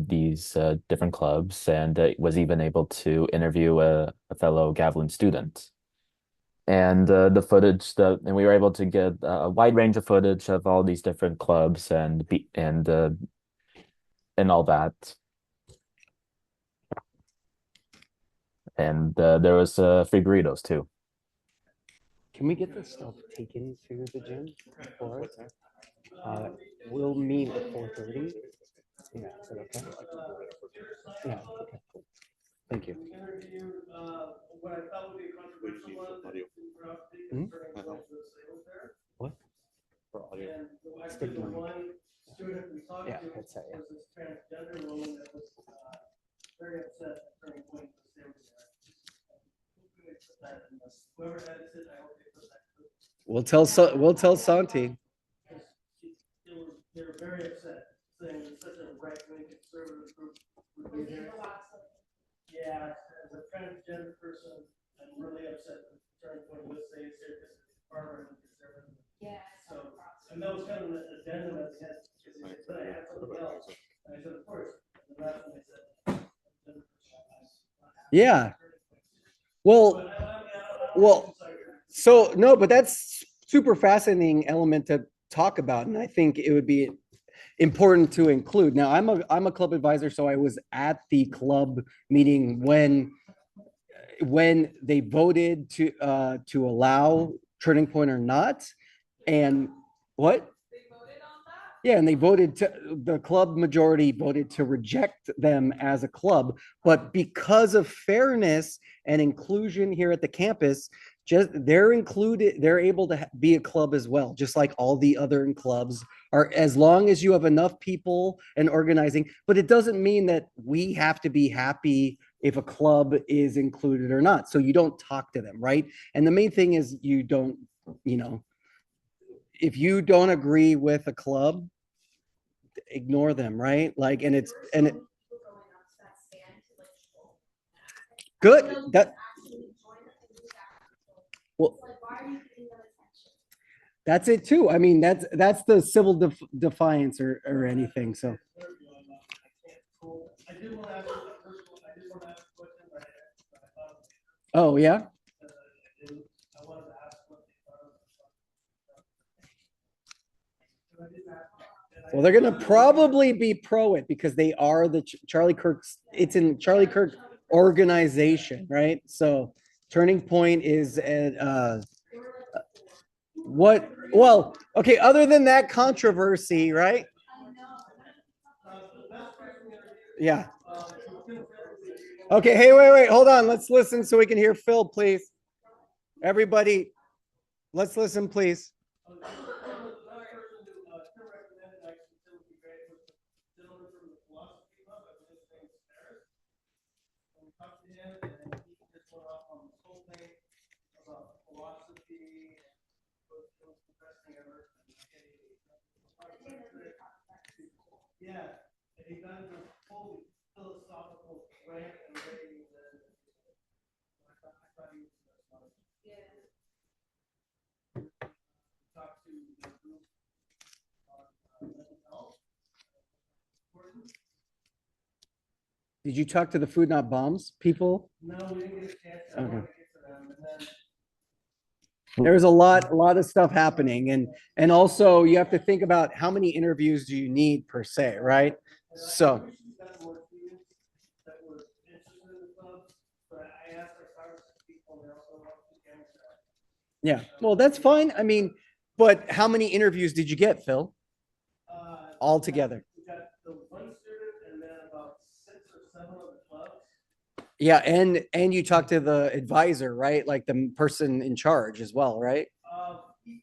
these different clubs, and was even able to interview a fellow Gavilan student. And the footage and we were able to get a wide range of footage of all these different clubs and all that. And there was free burritos too. Can we get this stuff taken to the gym for us? We'll meet at 4:30. Yeah, is that okay? Yeah, okay, cool. Thank you. Hmm? What? For audio. Stick to my mic. Yeah, headset, yeah. We'll tell Santi. They were very upset, saying it's such a right-wing conservative group would be there. Yeah, as a transgender person, I'm really upset that Turning Point USA is here because it's farmer and conservative. Yeah. So, and that was kind of an addendum at the end, because they said I had something else. And I said, of course. And that's when they said. Yeah. Well, so no, but that's super fascinating element to talk about, and I think it would be important to include. Now, I'm a club advisor, so I was at the club meeting when they voted to allow Turning Point or not, and what? Yeah, and the club majority voted to reject them as a club, but because of fairness and inclusion here at the campus, they're able to be a club as well, just like all the other clubs are, as long as you have enough people and organizing. But it doesn't mean that we have to be happy if a club is included or not. So you don't talk to them, right? And the main thing is you don't, if you don't agree with a club, ignore them, right? Like, and good. Well, that's it too. I mean, that's the civil defiance or anything. So. Oh yeah. Well, they're going to probably be pro it because they are the Charlie Kirk's. It's in Charlie Kirk organization, right? So Turning Point is at what? Well, okay. Other than that controversy, right? Yeah. Okay. Hey, wait. Hold on. Let's listen so we can hear Phil, please. Everybody, let's listen, please. talked to him, and he just went off on this whole thing about philosophy. It was the best thing ever. Yeah, and he got into a whole philosophical rant and rave, and I thought he was the best one. Yeah. Talked to the group on mental health. Did you talk to the Food Not Bombs people? No, we didn't get a chance. I Okay. wanted to get to them, and then There's a lot of stuff happening, and also you have to think about how many interviews do you need per se, right? So got more students that were interested in the club, but I asked like 5 or 6 people, and they also want to get yeah, well, that's fine. I mean, but how many interviews did you get, Phil? All together? We got the one student, and then about 6 or 7 of the clubs. Yeah, and you talked to the advisor, right? Like the person in charge as well, right? He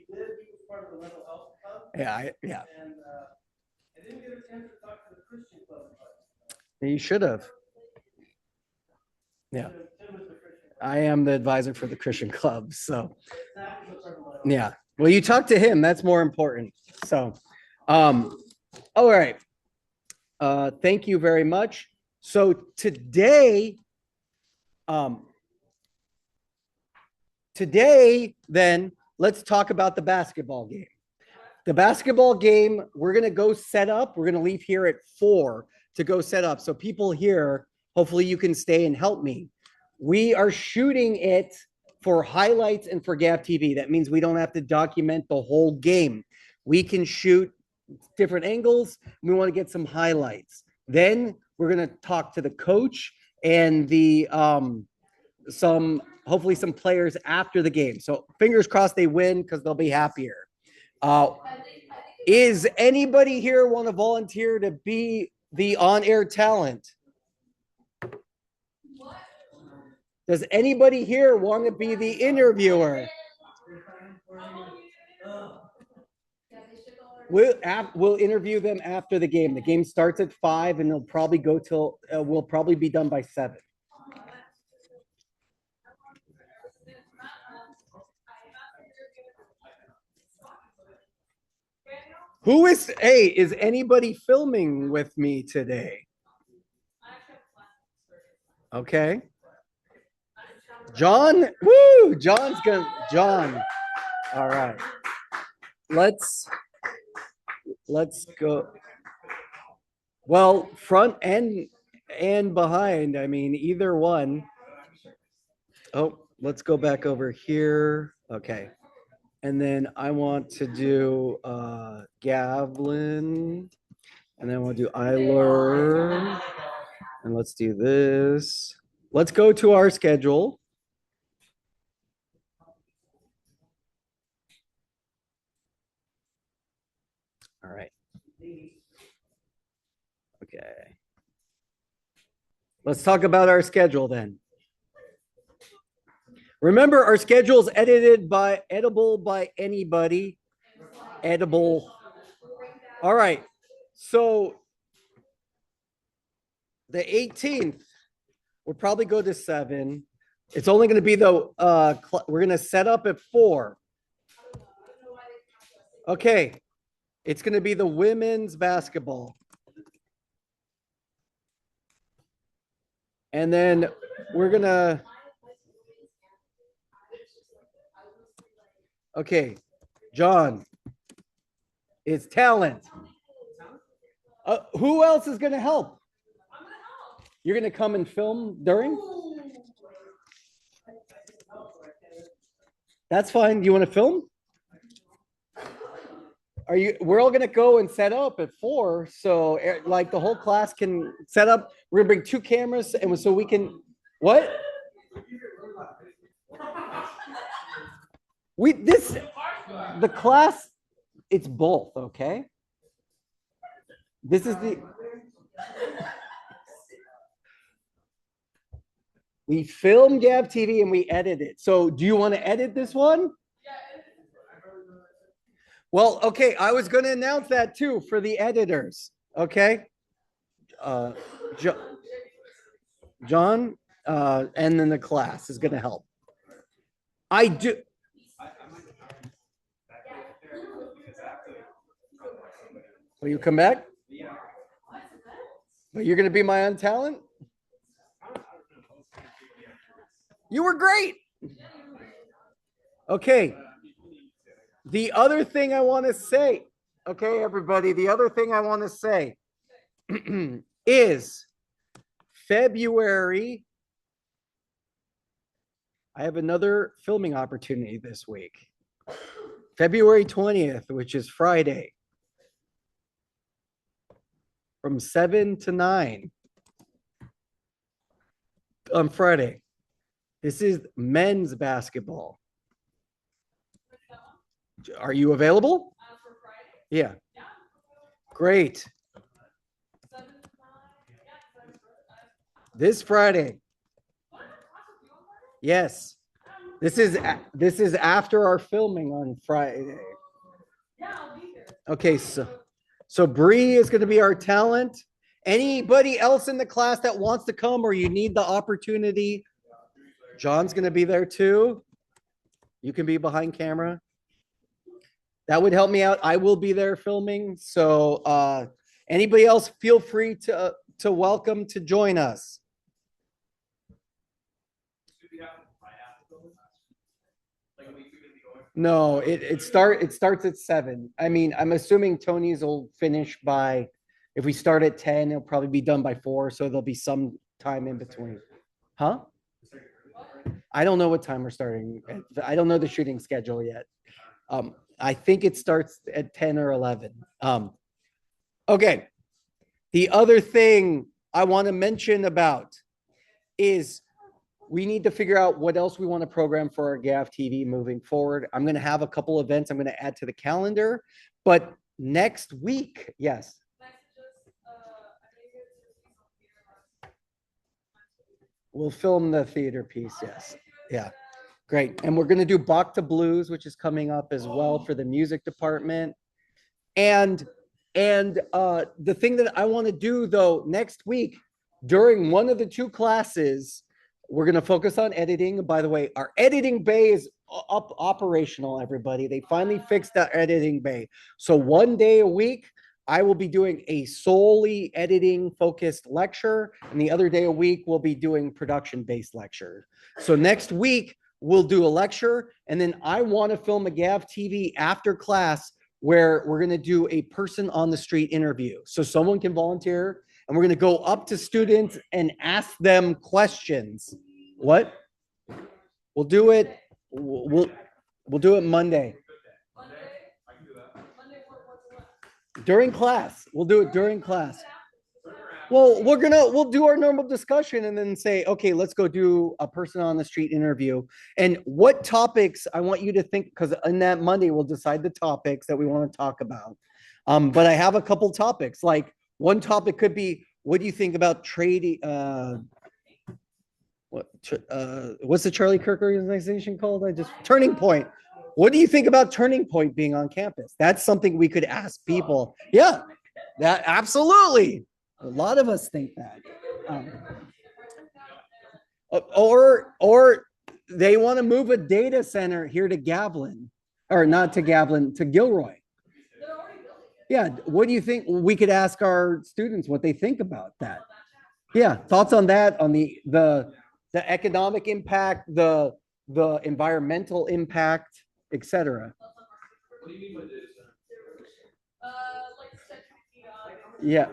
did. He was part of the mental health club. Yeah, yeah. And I didn't get a chance to talk to the Christian club. You should have. Yeah. Tim was the Christian club. I am the advisor for the Christian club, so Zach was a part of the mental health. yeah. Well, you talk to him. That's more important. So, all right. Thank you very much. So today, then let's talk about the basketball game. The basketball game, we're going to go set up. We're going to leave here at 4 to go set up. So people here, hopefully you can stay and help me. We are shooting it for highlights and for Gap TV. That means we don't have to document the whole game. We can shoot different angles. We want to get some highlights. Then we're going to talk to the coach and the hopefully some players after the game. So fingers crossed they win because they'll be happier. Is anybody here want to volunteer to be the on-air talent? Does anybody here want to be the interviewer? We'll interview them after the game. The game starts at 5 and it'll probably go till we'll probably be done by 7. Is anybody filming with me today? Okay. John, woo, John. All right. Let's go. Well, front and behind. I mean, either one. Oh, let's go back over here. Okay. And then I want to do Gavlin. And then I want to do Eiler. And let's do this. Let's go to our schedule. All right. Okay. Let's talk about our schedule then. Remember, our schedule is editable by anybody. Edible. All right. So the 18th, we'll probably go to 7. It's only going to be we're going to set up at 4. Okay. It's going to be the women's basketball. And then we're going to. Okay. John. It's talent. Who else is going to help? You're going to come and film during? That's fine. You want to film? We're all going to go and set up at 4. So like the whole class can set up. We're going to bring 2 cameras and so we can, what? The class, it's both. Okay. This is we film Gab TV and we edit it. So do you want to edit this one? Well, okay, I was going to announce that too for the editors, okay? John, and then the class is going to help. I do. Will you come back? But you're going to be my own talent? You were great. Okay. The other thing I want to say, okay, everybody, the other thing I want to say is February. I have another filming opportunity this week. February 20th, which is Friday, from 7 to 9 on Friday. This is men's basketball. Are you available? Yeah. Great. This Friday. Yes. This is after our filming on Friday. Okay, so Bree is going to be our talent. Anybody else in the class that wants to come or you need the opportunity, John's going to be there too. You can be behind camera. That would help me out. I will be there filming. So anybody else, feel free to welcome to join us. No, it starts at 7. I mean, I'm assuming Tony's will finish by, if we start at 10, it'll probably be done by 4. So there'll be some time in between. Huh? I don't know what time we're starting. I don't know the shooting schedule yet. I think it starts at 10 or 11. Okay. The other thing I want to mention about is we need to figure out what else we want to program for our GAF TV moving forward. I'm going to have a couple events I'm going to add to the calendar, but next week, yes. We'll film the theater piece, yes. Yeah, great. And we're going to do Bach to Blues, which is coming up as well for the music department. And the thing that I want to do, though, next week, during one of the 2 classes, we're going to focus on editing. By the way, our editing bay is up operational, everybody. They finally fixed that editing bay. So one day a week, I will be doing a solely editing focused lecture. And the other day a week, we'll be doing production based lecture. So next week, we'll do a lecture. And then I want to film a GAV TV after class where we're going to do a person on the street interview. So someone can volunteer. And we're going to go up to students and ask them questions. What? We'll do it. We'll do it Monday. During class. We'll do it during class. Well, we'll do our normal discussion and then say, okay, let's go do a person on the street interview. And what topics I want you to think, because on that Monday, we'll decide the topics that we want to talk about. But I have a couple topics, like one topic could be, what do you think about trading? What's the Charlie Kirk organization called? Turning Point. What do you think about Turning Point being on campus? That's something we could ask people. Yeah, that absolutely. A lot of us think that. Or they want to move a data center here to Gavlin, or not to Gavlin, to Gilroy. Yeah, what do you think? We could ask our students what they think about that. Yeah, thoughts on that, on the economic impact, the environmental impact, etc. What do you mean by data center? Yeah.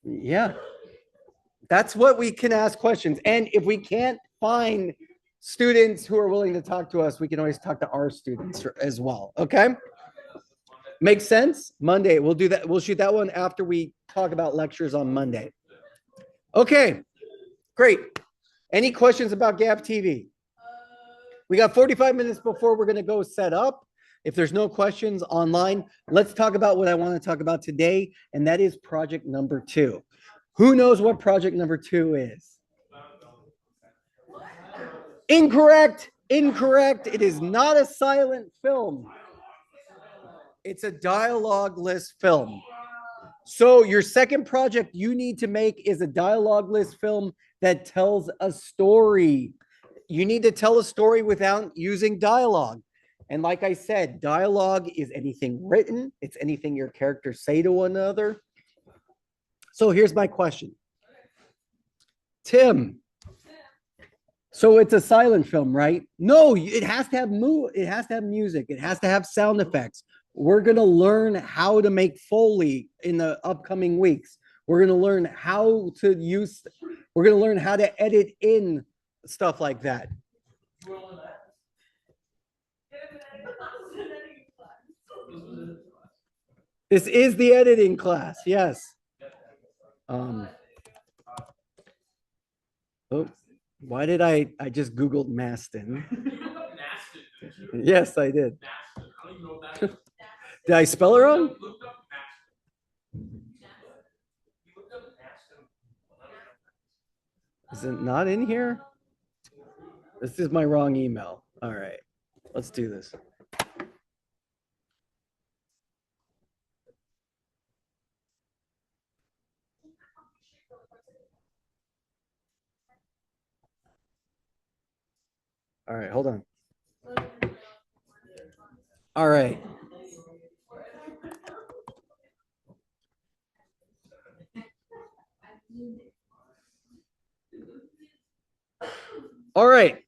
Yeah. That's what we can ask questions. And if we can't find students who are willing to talk to us, we can always talk to our students as well. Okay. Makes sense? Monday, we'll do that. We'll shoot that one after we talk about lectures on Monday. Okay, great. Any questions about GAP TV? We got 45 minutes before we're going to go set up. If there's no questions online, let's talk about what I want to talk about today, and that is project number 2. Who knows what project number 2 is? Incorrect. Incorrect. It is not a silent film. It's a dialogue-less film. So your second project you need to make is a dialogueless film that tells a story. You need to tell a story without using dialogue. And like I said, dialogue is anything written, it's anything your characters say to one another. So here's my question. Tim, so it's a silent film, right? No, it has to have it has to have music, it has to have sound effects. We're going to learn how to make Foley in the upcoming weeks. We're going to learn how to use, we're going to learn how to edit in stuff like that. This is the editing class, yes. Oh, why did I just Googled Maston? Yes, I did. Did I spell it wrong? Is it not in here? This is my wrong email. All right, let's do this. All right, hold on. All right. All right,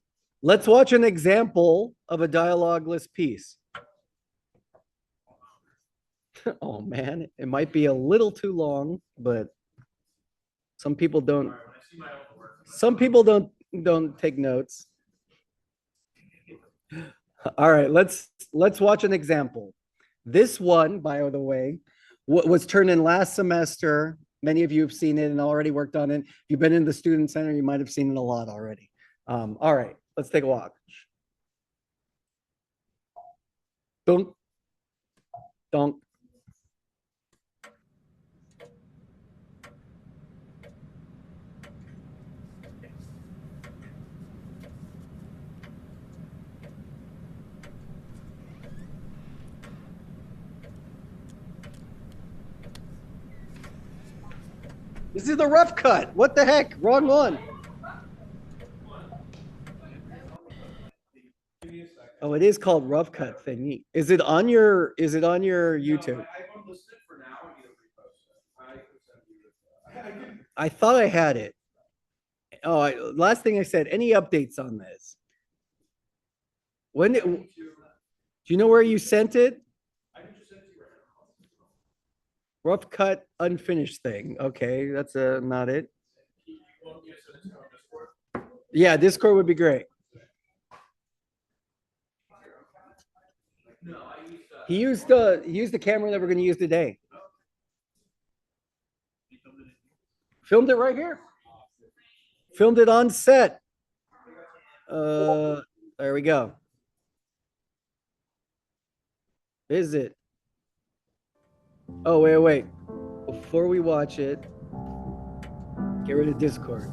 let's watch an example of a dialogueless piece. Oh man, it might be a little too long, but some people don't take notes. All right, let's watch an example. This one, by the way, was turned in last semester. Many of you have seen it and already worked on it. If you've been in the student center, you might have seen it a lot already. All right, let's take a walk. Dunk, dunk. This is the rough cut. What the heck? Wrong one. Oh, it is called rough cut thingy. Is it on your YouTube? I thought I had it. Oh, last thing I said, any updates on this? Do you know where you sent it? Rough cut unfinished thing. Okay, that's not it. Yeah, Discord would be great. He used the camera that we're going to use today. Filmed it right here. Filmed it on set. There we go. Is it? Oh, wait. Before we watch it, get rid of Discord.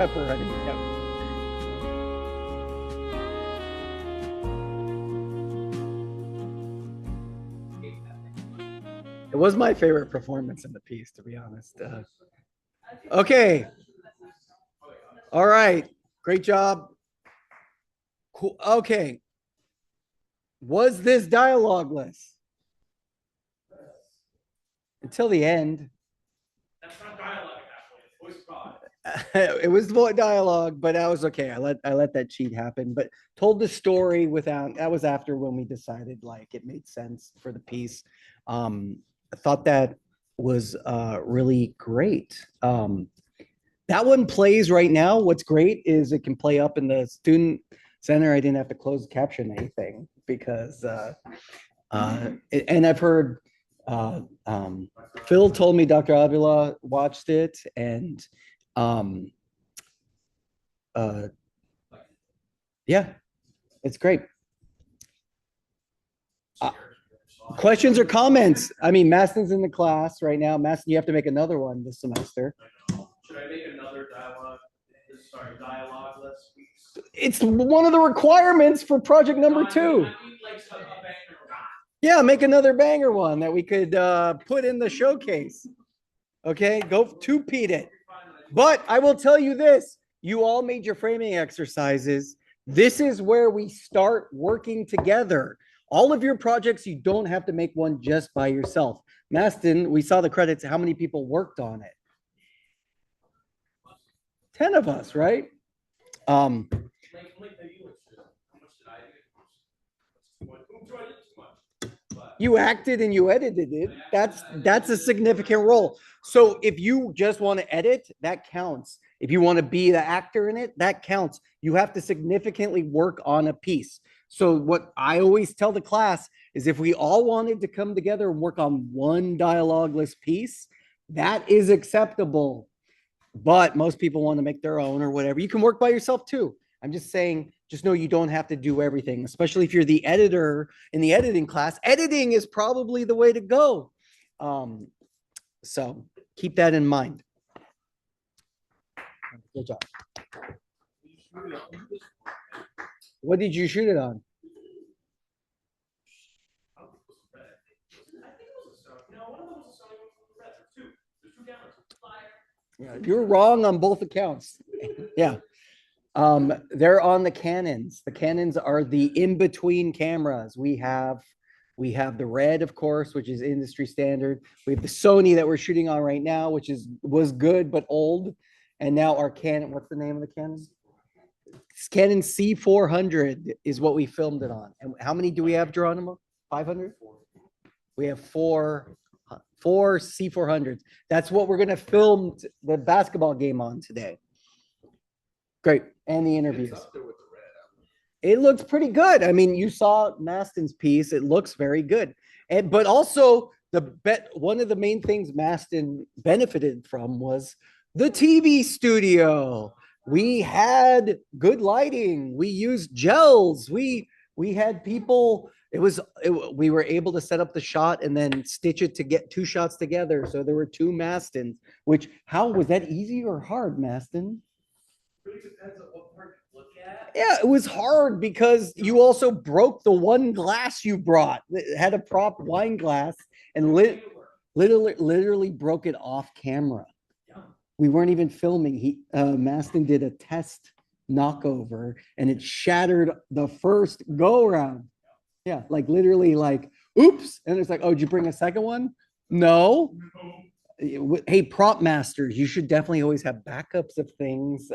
pepperoni. Yep. It was my favorite performance in the piece, to be honest. Okay. All right. Great job. Cool. Okay. Was this dialogueless? Until the end. That's not dialogue at that point. It's voice God. It was dialogue, but that was okay. I let that cheat happen, but told the story without. That was after when we decided like it made sense for the piece. I thought that was really great. That one plays right now. What's great is it can play up in the student center. I didn't have to close caption anything because, and I've heard Phil told me Dr. Avila watched it, and yeah, it's great. Questions or comments? I mean, Maston's in the class right now. Maston, you have to make another one this semester. Should I make another dialogueless weeks? It's one of the requirements for project number 2. I mean, like a banger. Yeah, make another banger one that we could put in the showcase. Okay, go two-peat it. But I will tell you this, you all made your framing exercises. This is where we start working together. All of your projects, you don't have to make one just by yourself. Maston, we saw the credits. How many people worked on it? 10 of us, right? You acted and you edited it. That's a significant role. So if you just want to edit, that counts. If you want to be the actor in it, that counts. You have to significantly work on a piece. So what I always tell the class is if we all wanted to come together and work on one dialogueless piece, that is acceptable. But most people want to make their own or whatever. You can work by yourself too. I'm just saying, just know you don't have to do everything, especially if you're the editor in the editing class. Editing is probably the way to go. So keep that in mind. Good job. What did you shoot it on? Yeah, you're wrong on both accounts. Yeah. They're on the Canons. The Canons are the in-between cameras. We have the Red, of course, which is industry standard. We have the Sony that we're shooting on right now, which was good but old. And now our Canon, what's the name of the Canon? Canon C400 is what we filmed it on. And how many do we have, Geronimo? 500? We have four C400s. That's what we're going to film the basketball game on today. Great. And the interviews. It looks pretty good. I mean, you saw Maston's piece. It looks very good. But also one of the main things Maston benefited from was the TV studio. We had good lighting. We used gels. We had people. We were able to set up the shot and then stitch it to get 2 shots together. So there were 2 Mastons. How was that easy or hard, Maston? Really depends on what part you look at. Yeah, it was hard because you also broke the one glass you brought. It had a prop wine glass and literally broke it off camera. We weren't even filming. Maston did a test knockover and it shattered the first go around. Yeah, like literally like, oops. And it's like, oh, did you bring a second one? No. Hey, prop masters, you should definitely always have backups of things.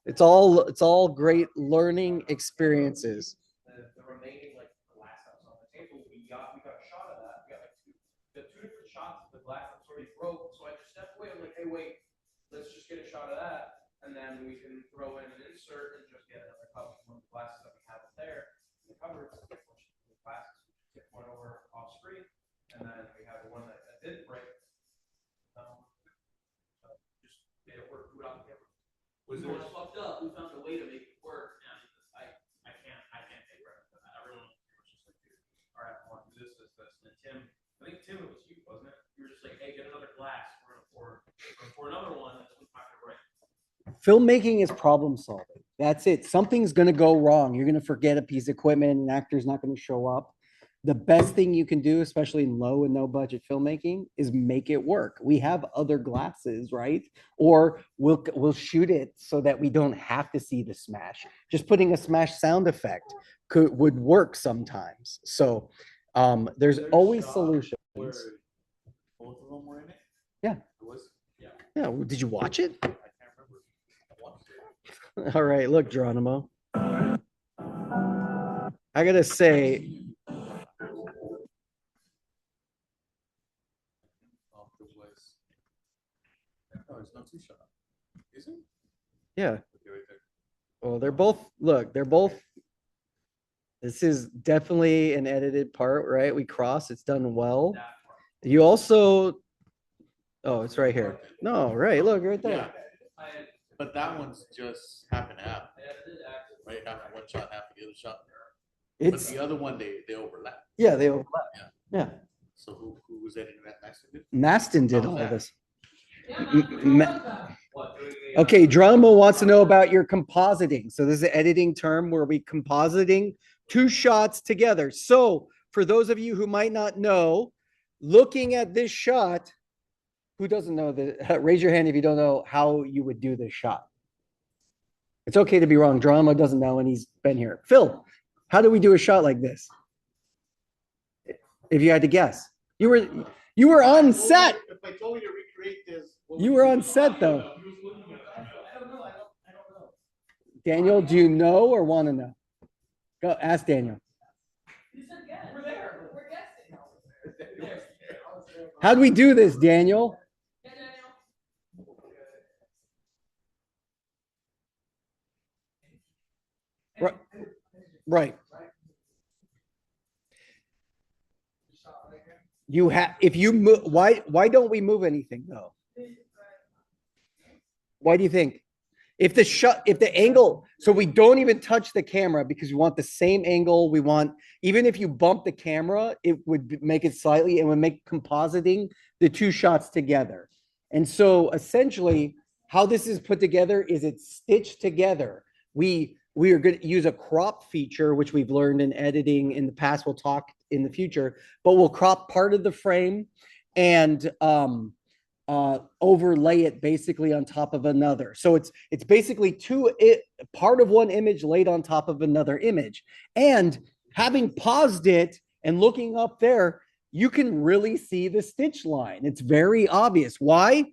It's all great learning experiences. The remaining like glass that was on the table, we got a shot of that. We got 2 different shots of the glass that's already broke. So I just stepped away. I'm like, hey, wait, let's just get a shot of that, and then we can throw in an insert and just get another cup from the glasses that we have up there in the cupboard. Glasses, get one over off screen, and then we have the one that didn't break. Just made it work. Put it on the camera. Was it fucked up? We found a way to make it work, and I can't take credit for that. Everyone was just like, dude, all right, I want to do this. And then I think Tim, it was you, wasn't it? You were just like, hey, get another glass. We're gonna pour another one that's not gonna break. Filmmaking is problem solving. That's it. Something's going to go wrong. You're going to forget a piece of equipment, and an actor's not going to show up. The best thing you can do, especially in low and no budget filmmaking, is make it work. We have other glasses, right? Or we'll shoot it so that we don't have to see the smash. Just putting a smash sound effect would work sometimes. So there's always solutions. Both of them were in it? Yeah. Yeah. Did you watch it? I can't remember. I watched it. All right. Look, Geronimo. I gotta say, No, it's not two shot. Is it? yeah. Okay, right there. Well, they're both, look, they're both. This is definitely an edited part, right? We cross, it's done well. You also, oh, it's right here. No, right, look, right there. Yeah. But that one's just half and half. Right, half one shot, half the other shot. But It's, the other one, they overlap. yeah, they overlap. Yeah. So who was editing that next? Maston did How all was of that? this. Okay, Geronimo wants to know about your compositing. So this is an editing term where we compositing two shots together. So for those of you who might not know, looking at this shot, who doesn't know that? Raise your hand if you don't know how you would do this shot. It's okay to be wrong. Geronimo doesn't know, and he's been here. Phil, how do we do a shot like this? If you had to guess, you were on set. If I told you to recreate this, You were on set though. I don't know. Daniel, do you know or want to know? Go ask Daniel. We're there. We're guessing. How do we do this, Daniel? Right. Right. You have, if you move, why don't we move anything though? Why do you think? If the angle, so we don't even touch the camera because we want the same angle. We want, even if you bump the camera, it would make it slightly, and would make compositing the two shots together. And so essentially how this is put together is it's stitched together. We are going to use a crop feature, which we've learned in editing in the past. We'll talk in the future, but we'll crop part of the frame and overlay it basically on top of another. So it's basically part of one image laid on top of another image. And having paused it and looking up there, you can really see the stitch line. It's very obvious. Why?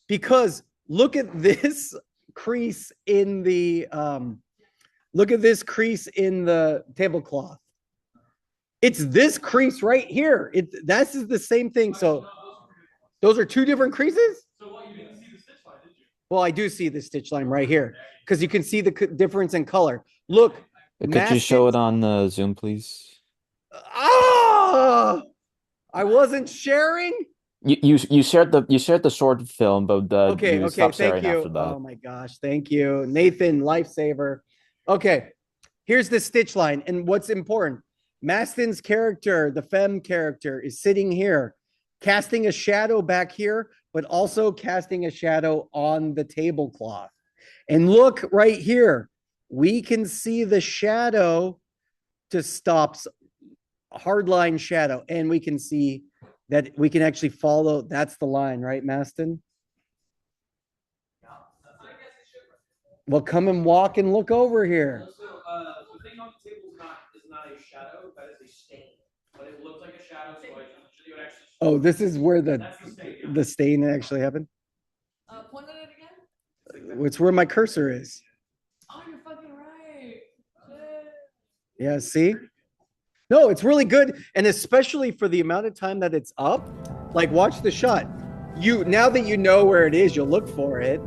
Because look at this crease in the tablecloth. It's this crease right here. This is the same thing. So those are two different creases? So what, you didn't see the stitch line, did you? Well, I do see the stitch line right here because you can see the difference in color. Look. Could you show it on Zoom, please? Ah! I wasn't sharing. You shared the short film, but you stopped thank sharing you. after that. Oh my gosh, thank you, Nathan, lifesaver. Okay, here's the stitch line, and what's important: Maston's character, the femme character, is sitting here, casting a shadow back here, but also casting a shadow on the tablecloth. And look right here, we can see the shadow to stops hardline shadow, and we can see that we can actually follow. That's the line, right, Maston? Well, come and walk and look over here. Also, the thing on the table is not a shadow, that is a stain. But it looks like a shadow, so I usually would actually. Oh, this is where That's the stain. Yeah. the stain actually happened. Point at it again? It's where my cursor is. Oh, you're fucking right. Yeah, see? No, it's really good. And especially for the amount of time that it's up, like watch the shot. Now that you know where it is, you'll look for it.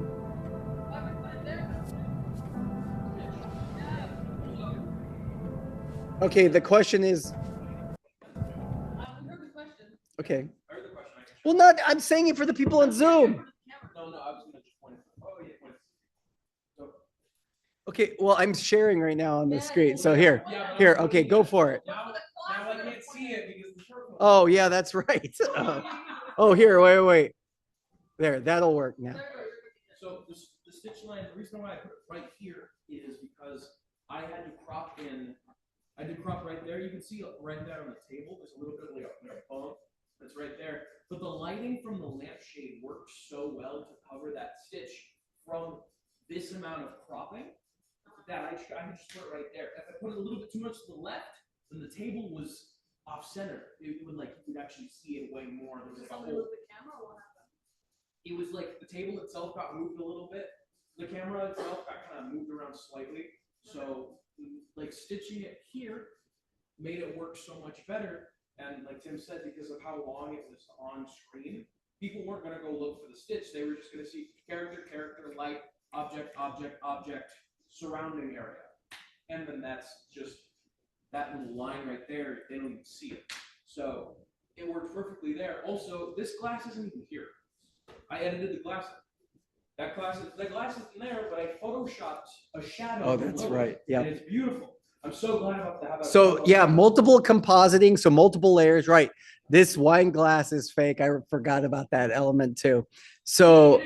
Okay, the question is. Okay. Well, I'm saying it for the people on Zoom. No, I was gonna just point it. Oh, yeah, point it. Okay, well, I'm sharing right now on the screen. So here, okay, go for it. Now I can't see it because the short one. Oh, yeah, that's right. Oh, here, wait. There, that'll work now. So the stitch line, the reason why I put it right here is because I had to crop in. I did crop right there. You can see right there on the table. There's a little bit of like a bump that's right there. But the lighting from the lampshade works so well to cover that stitch from this amount of cropping that I could just put it right there. If I put it a little bit too much to the left, then the table was off center. It would like you could actually see it way more. There was like a whole. It was like the table itself got moved a little bit. The camera itself got kind of moved around slightly. So like stitching it here made it work so much better. And like Tim said, because of how long it was on screen, people weren't going to go look for the stitch. They were just going to see character, light, object, surrounding area. And then that's just that little line right there. They don't even see it. So it worked perfectly there. Also, this glass isn't even here. I edited the glass. That glass isn't there, but I photoshopped a shadow. Oh, that's right. Yeah. And it's beautiful. I'm so glad about that. So yeah, multiple compositing, so multiple layers, right? This wine glass is fake. I forgot about that element too. So,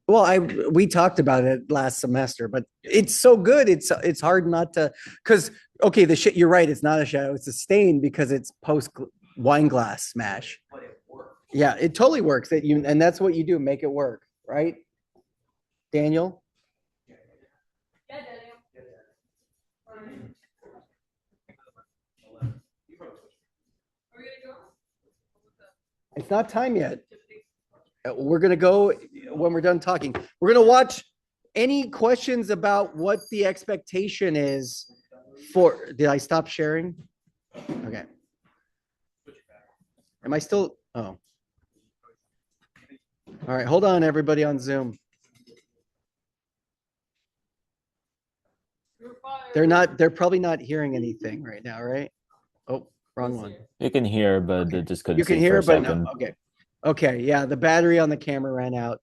well, we talked about it last semester, but it's so good. It's hard not to, because okay, you're right. It's not a shadow. It's a stain because it's post wine glass smash. But it worked. Yeah, it totally works. And that's what you do, make it work, right? Daniel? Yeah, Daniel. Are we gonna go? It's not time yet. We're going to go when we're done talking. We're going to watch any questions about what the expectation is for. Did I stop sharing? Okay. Am I still? Oh. All right. Hold on, everybody on Zoom. They're probably not hearing anything right now, right? Oh, wrong one. You can hear, but it just couldn't You can see hear, for a but second. no. Okay. Okay. Yeah. The battery on the camera ran out.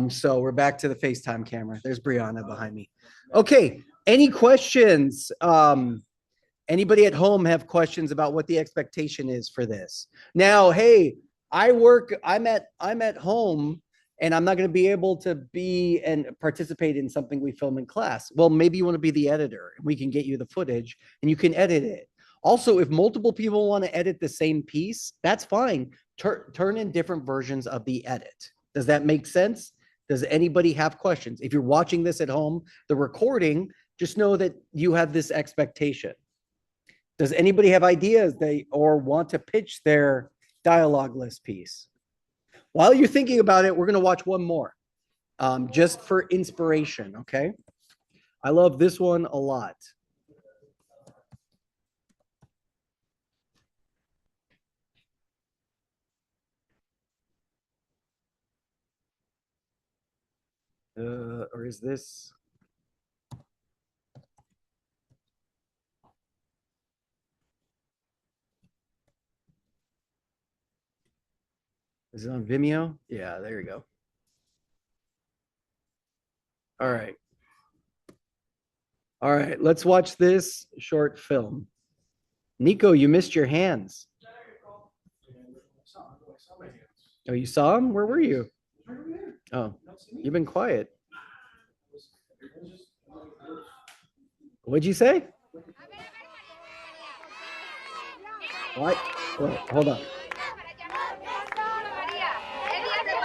So we're back to the FaceTime camera. There's Brianna behind me. Okay. Any questions? Anybody at home have questions about what the expectation is for this? Now, hey, I'm at home and I'm not going to be able to be and participate in something we film in class. Well, maybe you want to be the editor. We can get you the footage and you can edit it. Also, if multiple people want to edit the same piece, that's fine. Turn in different versions of the edit. Does that make sense? Does anybody have questions? If you're watching this at home, the recording, just know that you have this expectation. Does anybody have ideas or want to pitch their dialogue list piece? While you're thinking about it, we're going to watch one more just for inspiration, okay? I love this one a lot. Or is this? Is it on Vimeo? Yeah, there you go. All right. All right, let's watch this short film. Nico, you missed your hands. Oh, you saw him? Where were you? Oh, you've been quiet. What'd you say? What? Wait, hold on.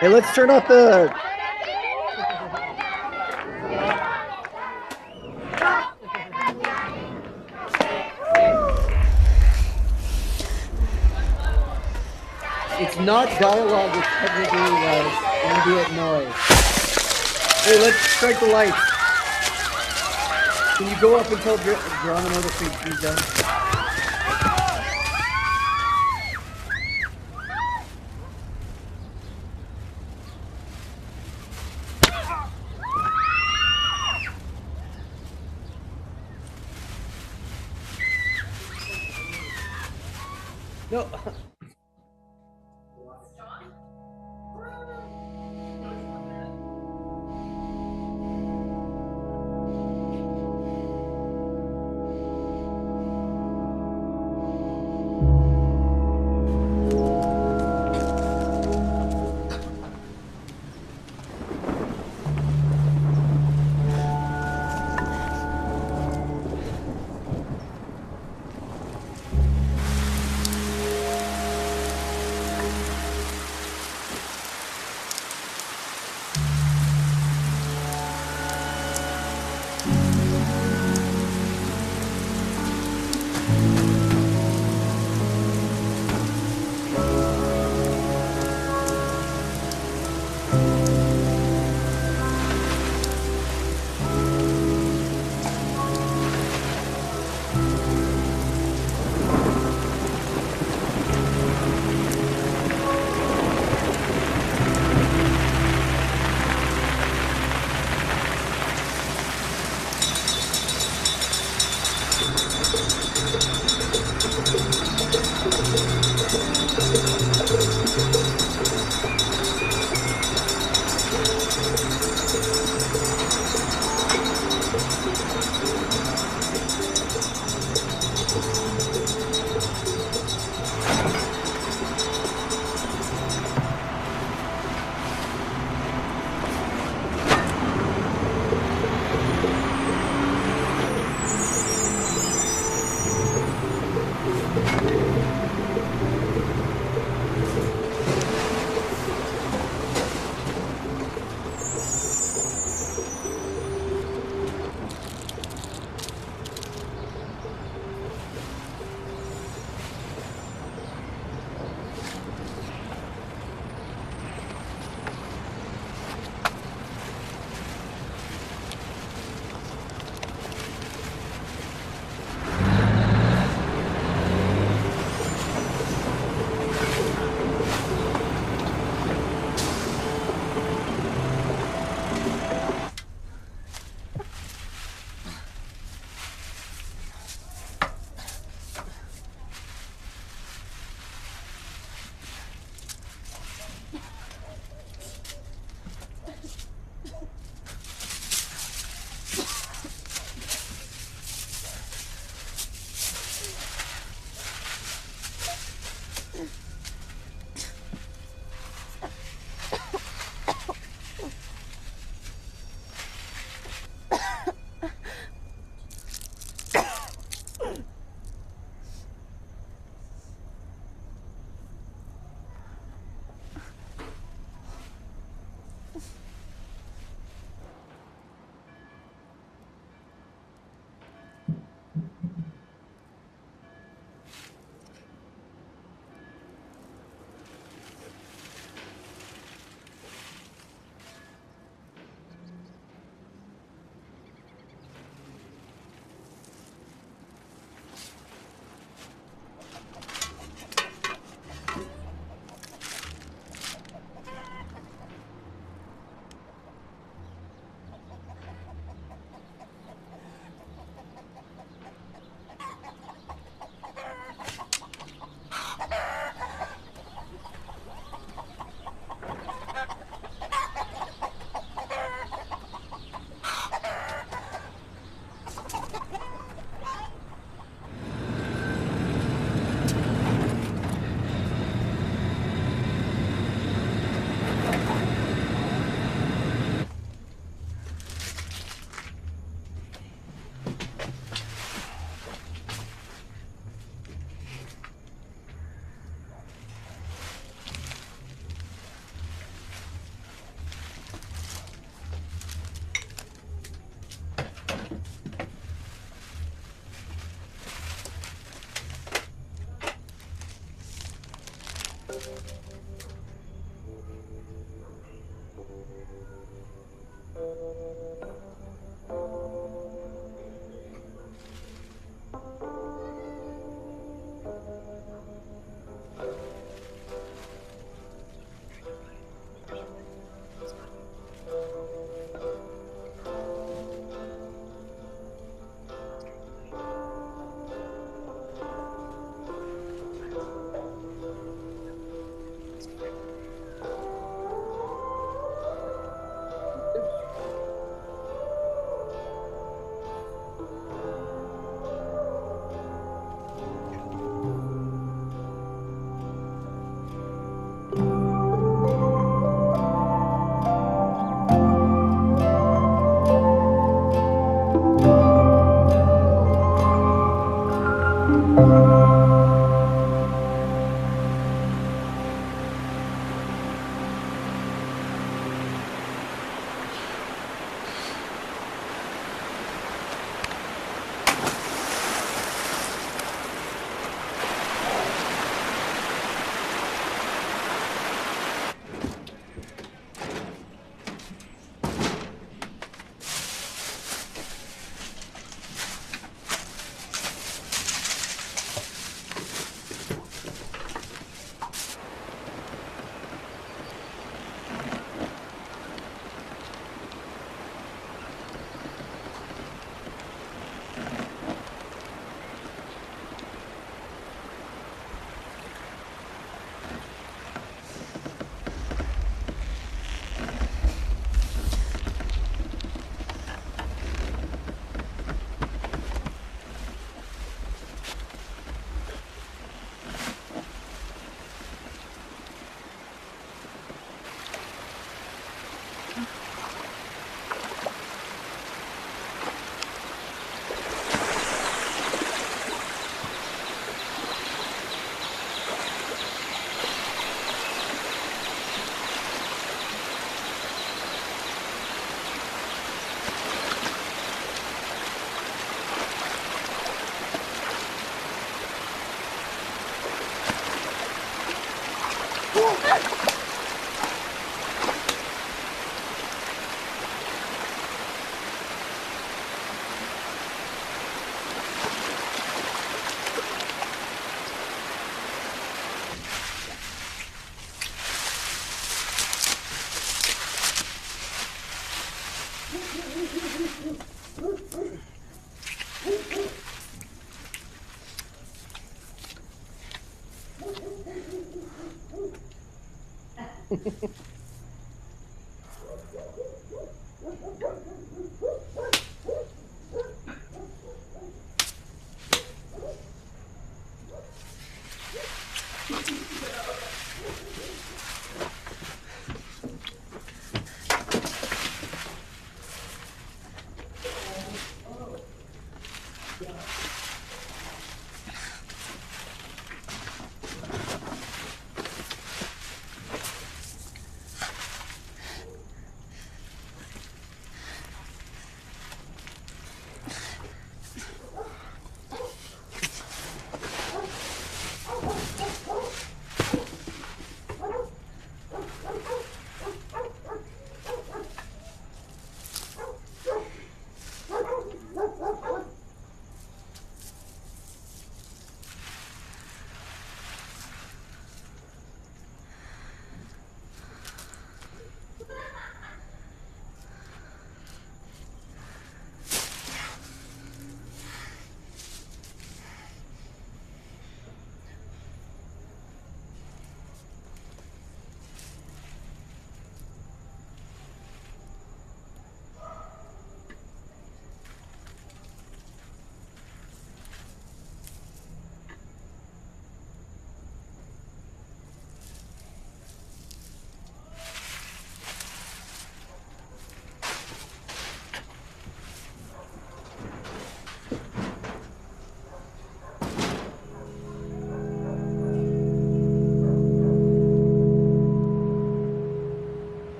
Hey, let's turn off the... It's not dialogue, it's technically ambient noise. Hey, let's strike the lights. Can you go up until Geronimo is done? No.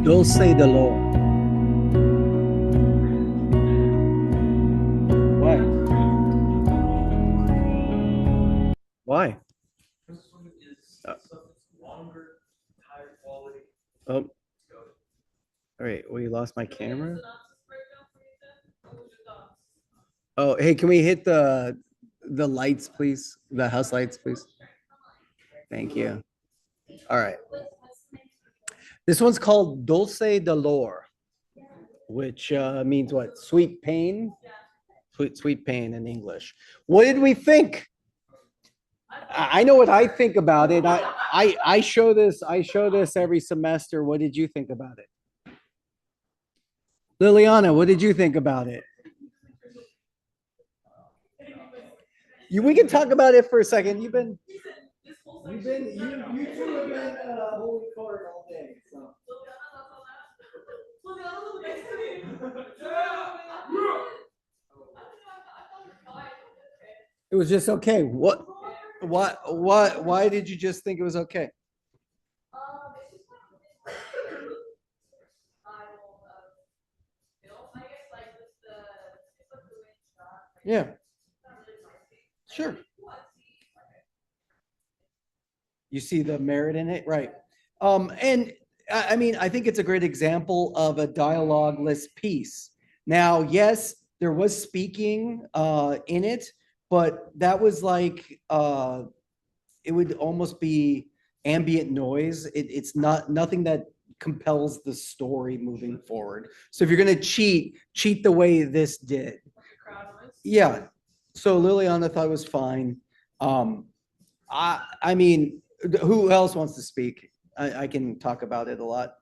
Dulce de Lord. Why? Why? This one is Uh, stuff that's longer, higher quality. Oh, all right. Well, you lost my camera. Oh, hey, can we hit the lights, please? The house lights, please. Thank you. All right. This one's called Dulce de Lore, which means what? Sweet pain? Sweet pain in English. What did we think? I know what I think about it. I show this every semester. What did you think about it? Liliana, what did you think about it? We can talk about it for a second. You two have been holding court all day. So. It was just okay. Why did you just think it was okay? Yeah. Sure. You see the merit in it, right? And I mean, I think it's a great example of a dialogueless piece. Now, yes, there was speaking in it, but that was like it would almost be ambient noise. It's not nothing that compels the story moving forward. So if you're gonna cheat the way this did. Yeah. So Liliana thought it was fine. I mean, who else wants to speak? I can talk about it a lot.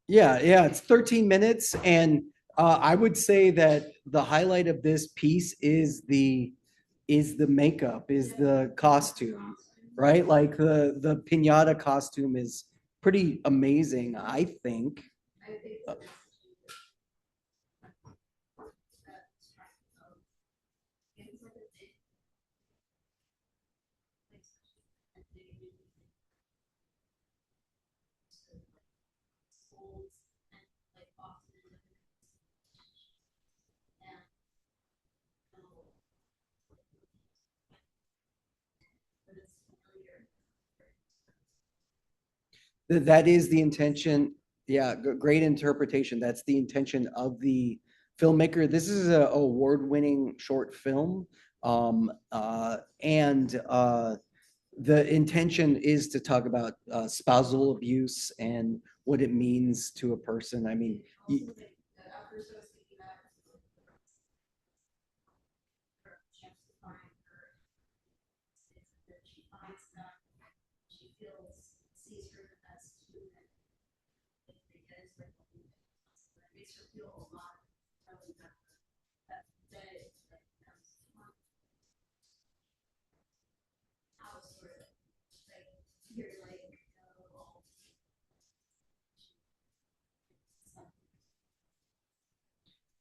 Yeah, it's 13 minutes, and I would say that the highlight of this piece is the makeup, is the costume, right? Like the piñata costume is pretty amazing, I think. That is the intention. Yeah, great interpretation. That's the intention of the filmmaker. This is an award-winning short film. And the intention is to talk about spousal abuse and what it means to a person. I mean,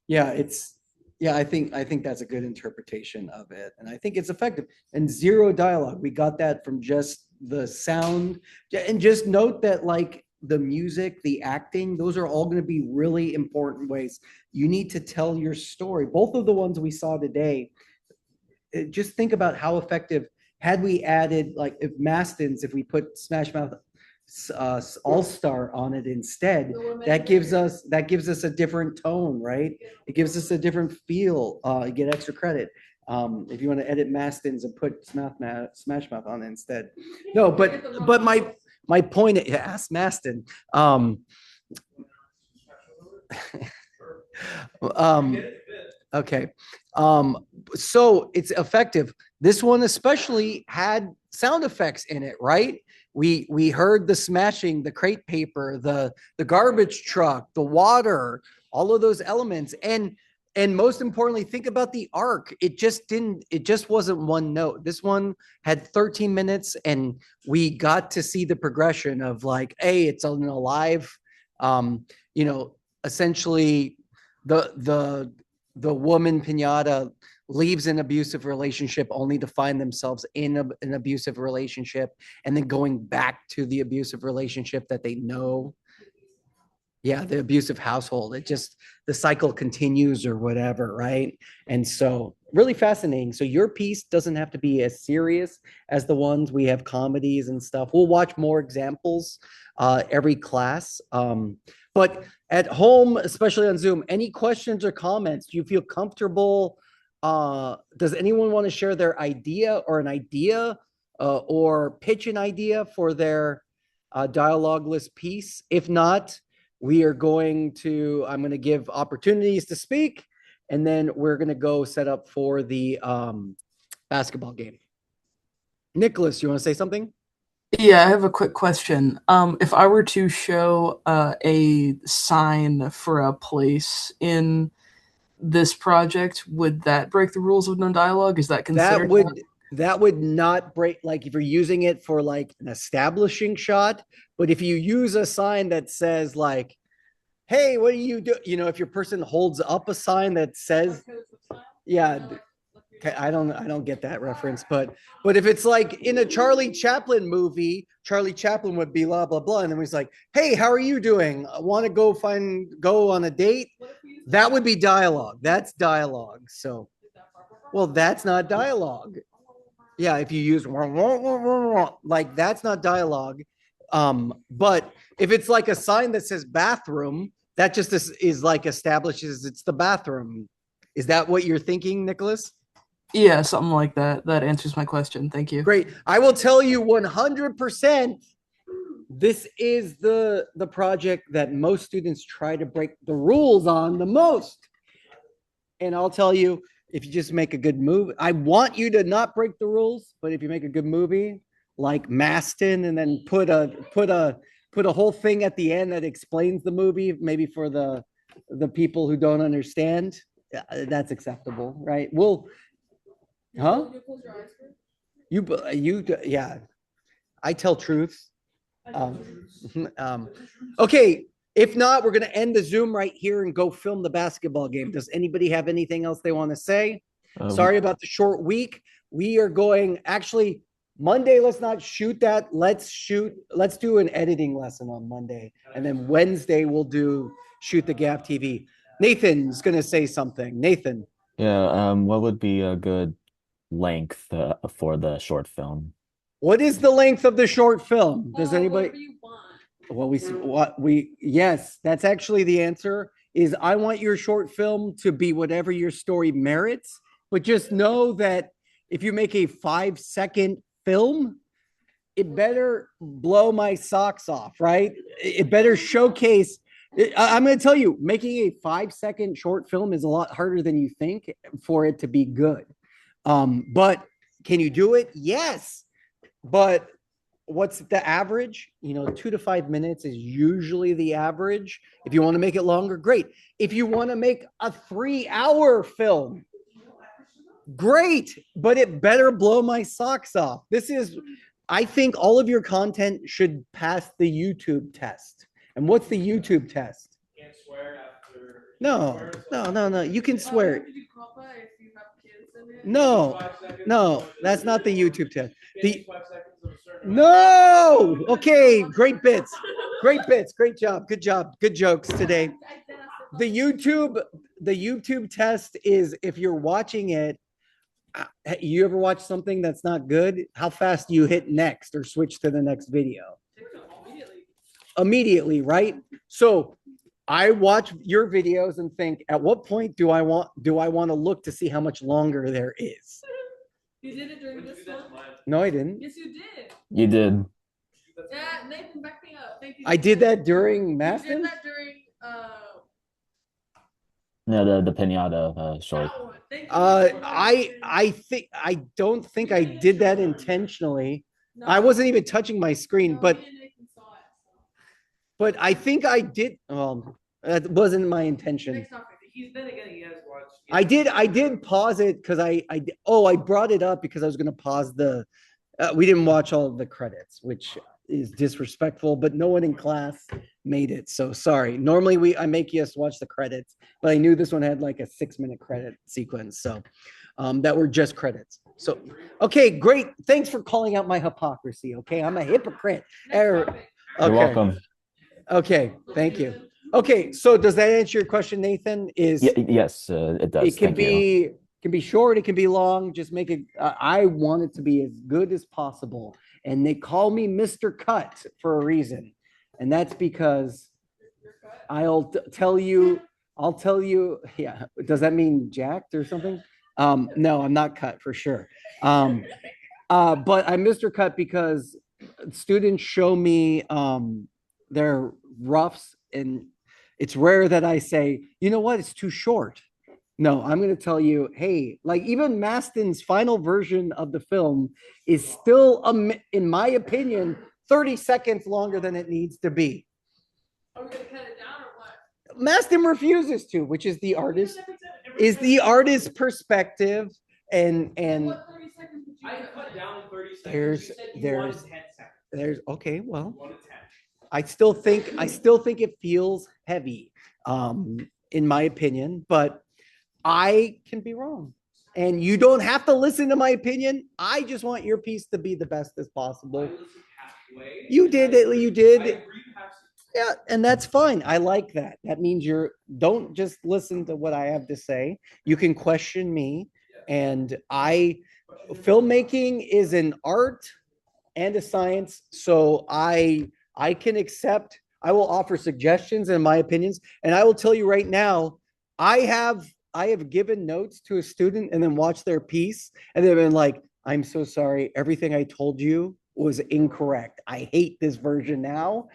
yeah, I think that's a good interpretation of it, and I think it's effective. And zero dialogue. We got that from just the sound. And just note that like the music, the acting, those are all going to be really important ways. You need to tell your story. Both of the ones we saw today, just think about how effective had we added like if Mastins, if we put Smash Mouth All Star on it instead, that gives us a different tone, right? It gives us a different feel. You get extra credit. If you want to edit Mastins and put Smash Mouth on it instead. No, but my point, ask Mastin. Um, okay. So it's effective. This one especially had sound effects in it, right? We heard the smashing, the crate paper, the garbage truck, the water, all of those elements. And most importantly, think about the arc. It just wasn't one note. This one had 13 minutes and we got to see the progression of like, hey, it's an alive, you know, essentially the woman pinata leaves an abusive relationship only to find themselves in an abusive relationship and then going back to the abusive relationship that they know. Yeah, the abusive household. It just, the cycle continues or whatever, right? And so really fascinating. So your piece doesn't have to be as serious as the ones we have comedies and stuff. We'll watch more examples every class. But at home, especially on Zoom, any questions or comments? Do you feel comfortable? Does anyone want to share their idea or an idea or pitch an idea for their dialogueless piece? If not, I'm going to give opportunities to speak, and then we're going to go set up for the basketball game. Nicholas, you want to say something? Yeah, I have a quick question. If I were to show a sign for a place in this project, would that break the rules of no dialogue? Is that considered? That would not break, like if you're using it for like an establishing shot, but if you use a sign that says like, hey, what do? You know, if your person holds up a sign that says, yeah, Okay, I don't get that reference, but if it's like in a Charlie Chaplin movie, Charlie Chaplin would be blah blah blah, and then he's like, "Hey, how are you doing? Want to go on a date?" That would be dialogue. That's dialogue. So, well, that's not dialogue. Yeah, if you use like that's not dialogue. But if it's like a sign that says bathroom, that just is like establishes it's the bathroom. Is that what you're thinking, Nicholas? Yeah, something like that. That answers my question. Thank you. Great. I will tell you 100%. This is the project that most students try to break the rules on the most. And I'll tell you, if you just make a good movie, I want you to not break the rules, but if you make a good movie like Maston and then put a whole thing at the end that explains the movie, maybe for the people who don't understand, that's acceptable, right? Huh? Yeah. I tell truths. Okay. If not, we're going to end the Zoom right here and go film the basketball game. Does anybody have anything else they want to say? Sorry about the short week. We are going actually Monday. Let's not shoot that. Let's do an editing lesson on Monday. And then Wednesday, we'll shoot the Gap TV. Nathan's going to say something. Nathan. Yeah, what would be a good length for the short film? What is the length of the short film? Does anybody? Yes, that's actually the answer. Is I want your short film to be whatever your story merits, but just know that if you make a 5-second film, it better blow my socks off, right? It better showcase. I'm going to tell you, making a 5-second short film is a lot harder than you think for it to be good. But can you do it? Yes. But what's the average? 2 to 5 minutes is usually the average. If you want to make it longer, great. If you want to make a 3-hour film, great, but it better blow my socks off. I think all of your content should pass the YouTube test. And what's the YouTube test? Can't swear after. No. You can swear. No, that's not the YouTube test. No. Okay, great bits. Great job. Good job. Good jokes today. The YouTube test is if you're watching it, you ever watch something that's not good? How fast do you hit next or switch to the next video? Immediately, right? So I watch your videos and think, at what point do I want to look to see how much longer there is? You did it during this one? No, I didn't. Yes, you did. You did. Yeah, Nathan, back me up. Thank you. I did that during You Maston? did that during No, the pinata short. that one. Thank you. I don't think I did that intentionally. No. I wasn't even touching my screen, No, but me and Nathan saw it, so. but I think I did. That wasn't my intention. Next topic. Then again, he has watched. I did I it because I brought it up because I was going to pause we didn't watch all of the credits, which is disrespectful, but no one in class made it. So sorry. Normally I make us watch the credits, but I knew this one had like a 6-minute credit sequence. So that were just credits. So, okay, great. Thanks for calling out my hypocrisy. Okay. I'm a hypocrite. You're welcome. Okay. Thank you. Okay, so does that answer your question, Nathan? Yes, it does. It can be short, it can be long. Just make it. I want it to be as good as possible, and they call me Mr. Cut for a reason, and that's because I'll tell you. Yeah, does that mean jacked or something? No, I'm not cut for sure. But I'm Mr. Cut because students show me their roughs and. It's rare that I say, you know what, it's too short. No, I'm going to tell you, hey, like even Maston's final version of the film is still, in my opinion, 30 seconds longer than it needs to be. Are we going to cut it down or what? Maston refuses to, which is the artist's perspective. And What 30 seconds did you I cut down 30 seconds. There's okay, well. I still think it feels heavy, in my opinion, but I can be wrong. And you don't have to listen to my opinion. I just want your piece to be the best as possible. You did it. You did. Yeah, and that's fine. I like that. That means don't just listen to what I have to say. You can question me. And filmmaking is an art and a science. So I can accept, I will offer suggestions and my opinions. And I will tell you right now, I have given notes to a student and then watched their piece and they've been like, I'm so sorry. Everything I told you was incorrect. I hate this version now.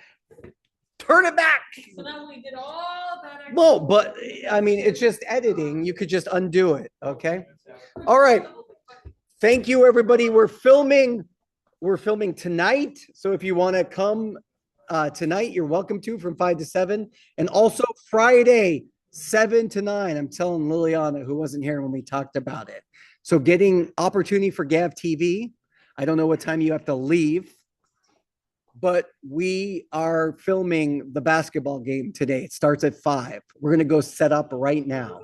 Turn it back. So now we did all that. Well, but I mean, it's just editing. You could just undo it. Okay. All right. Thank you, everybody. We're filming tonight. So if you want to come tonight, you're welcome to from 5 to 7. And also Friday, 7 to 9. I'm telling Liliana, who wasn't here when we talked about it. So getting opportunity for Gav TV. I don't know what time you have to leave, but we are filming the basketball game today. It starts at 5. We're going to go set up right now.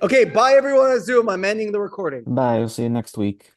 Okay, bye everyone on Zoom. I'm ending the recording. Bye. I'll see you next week.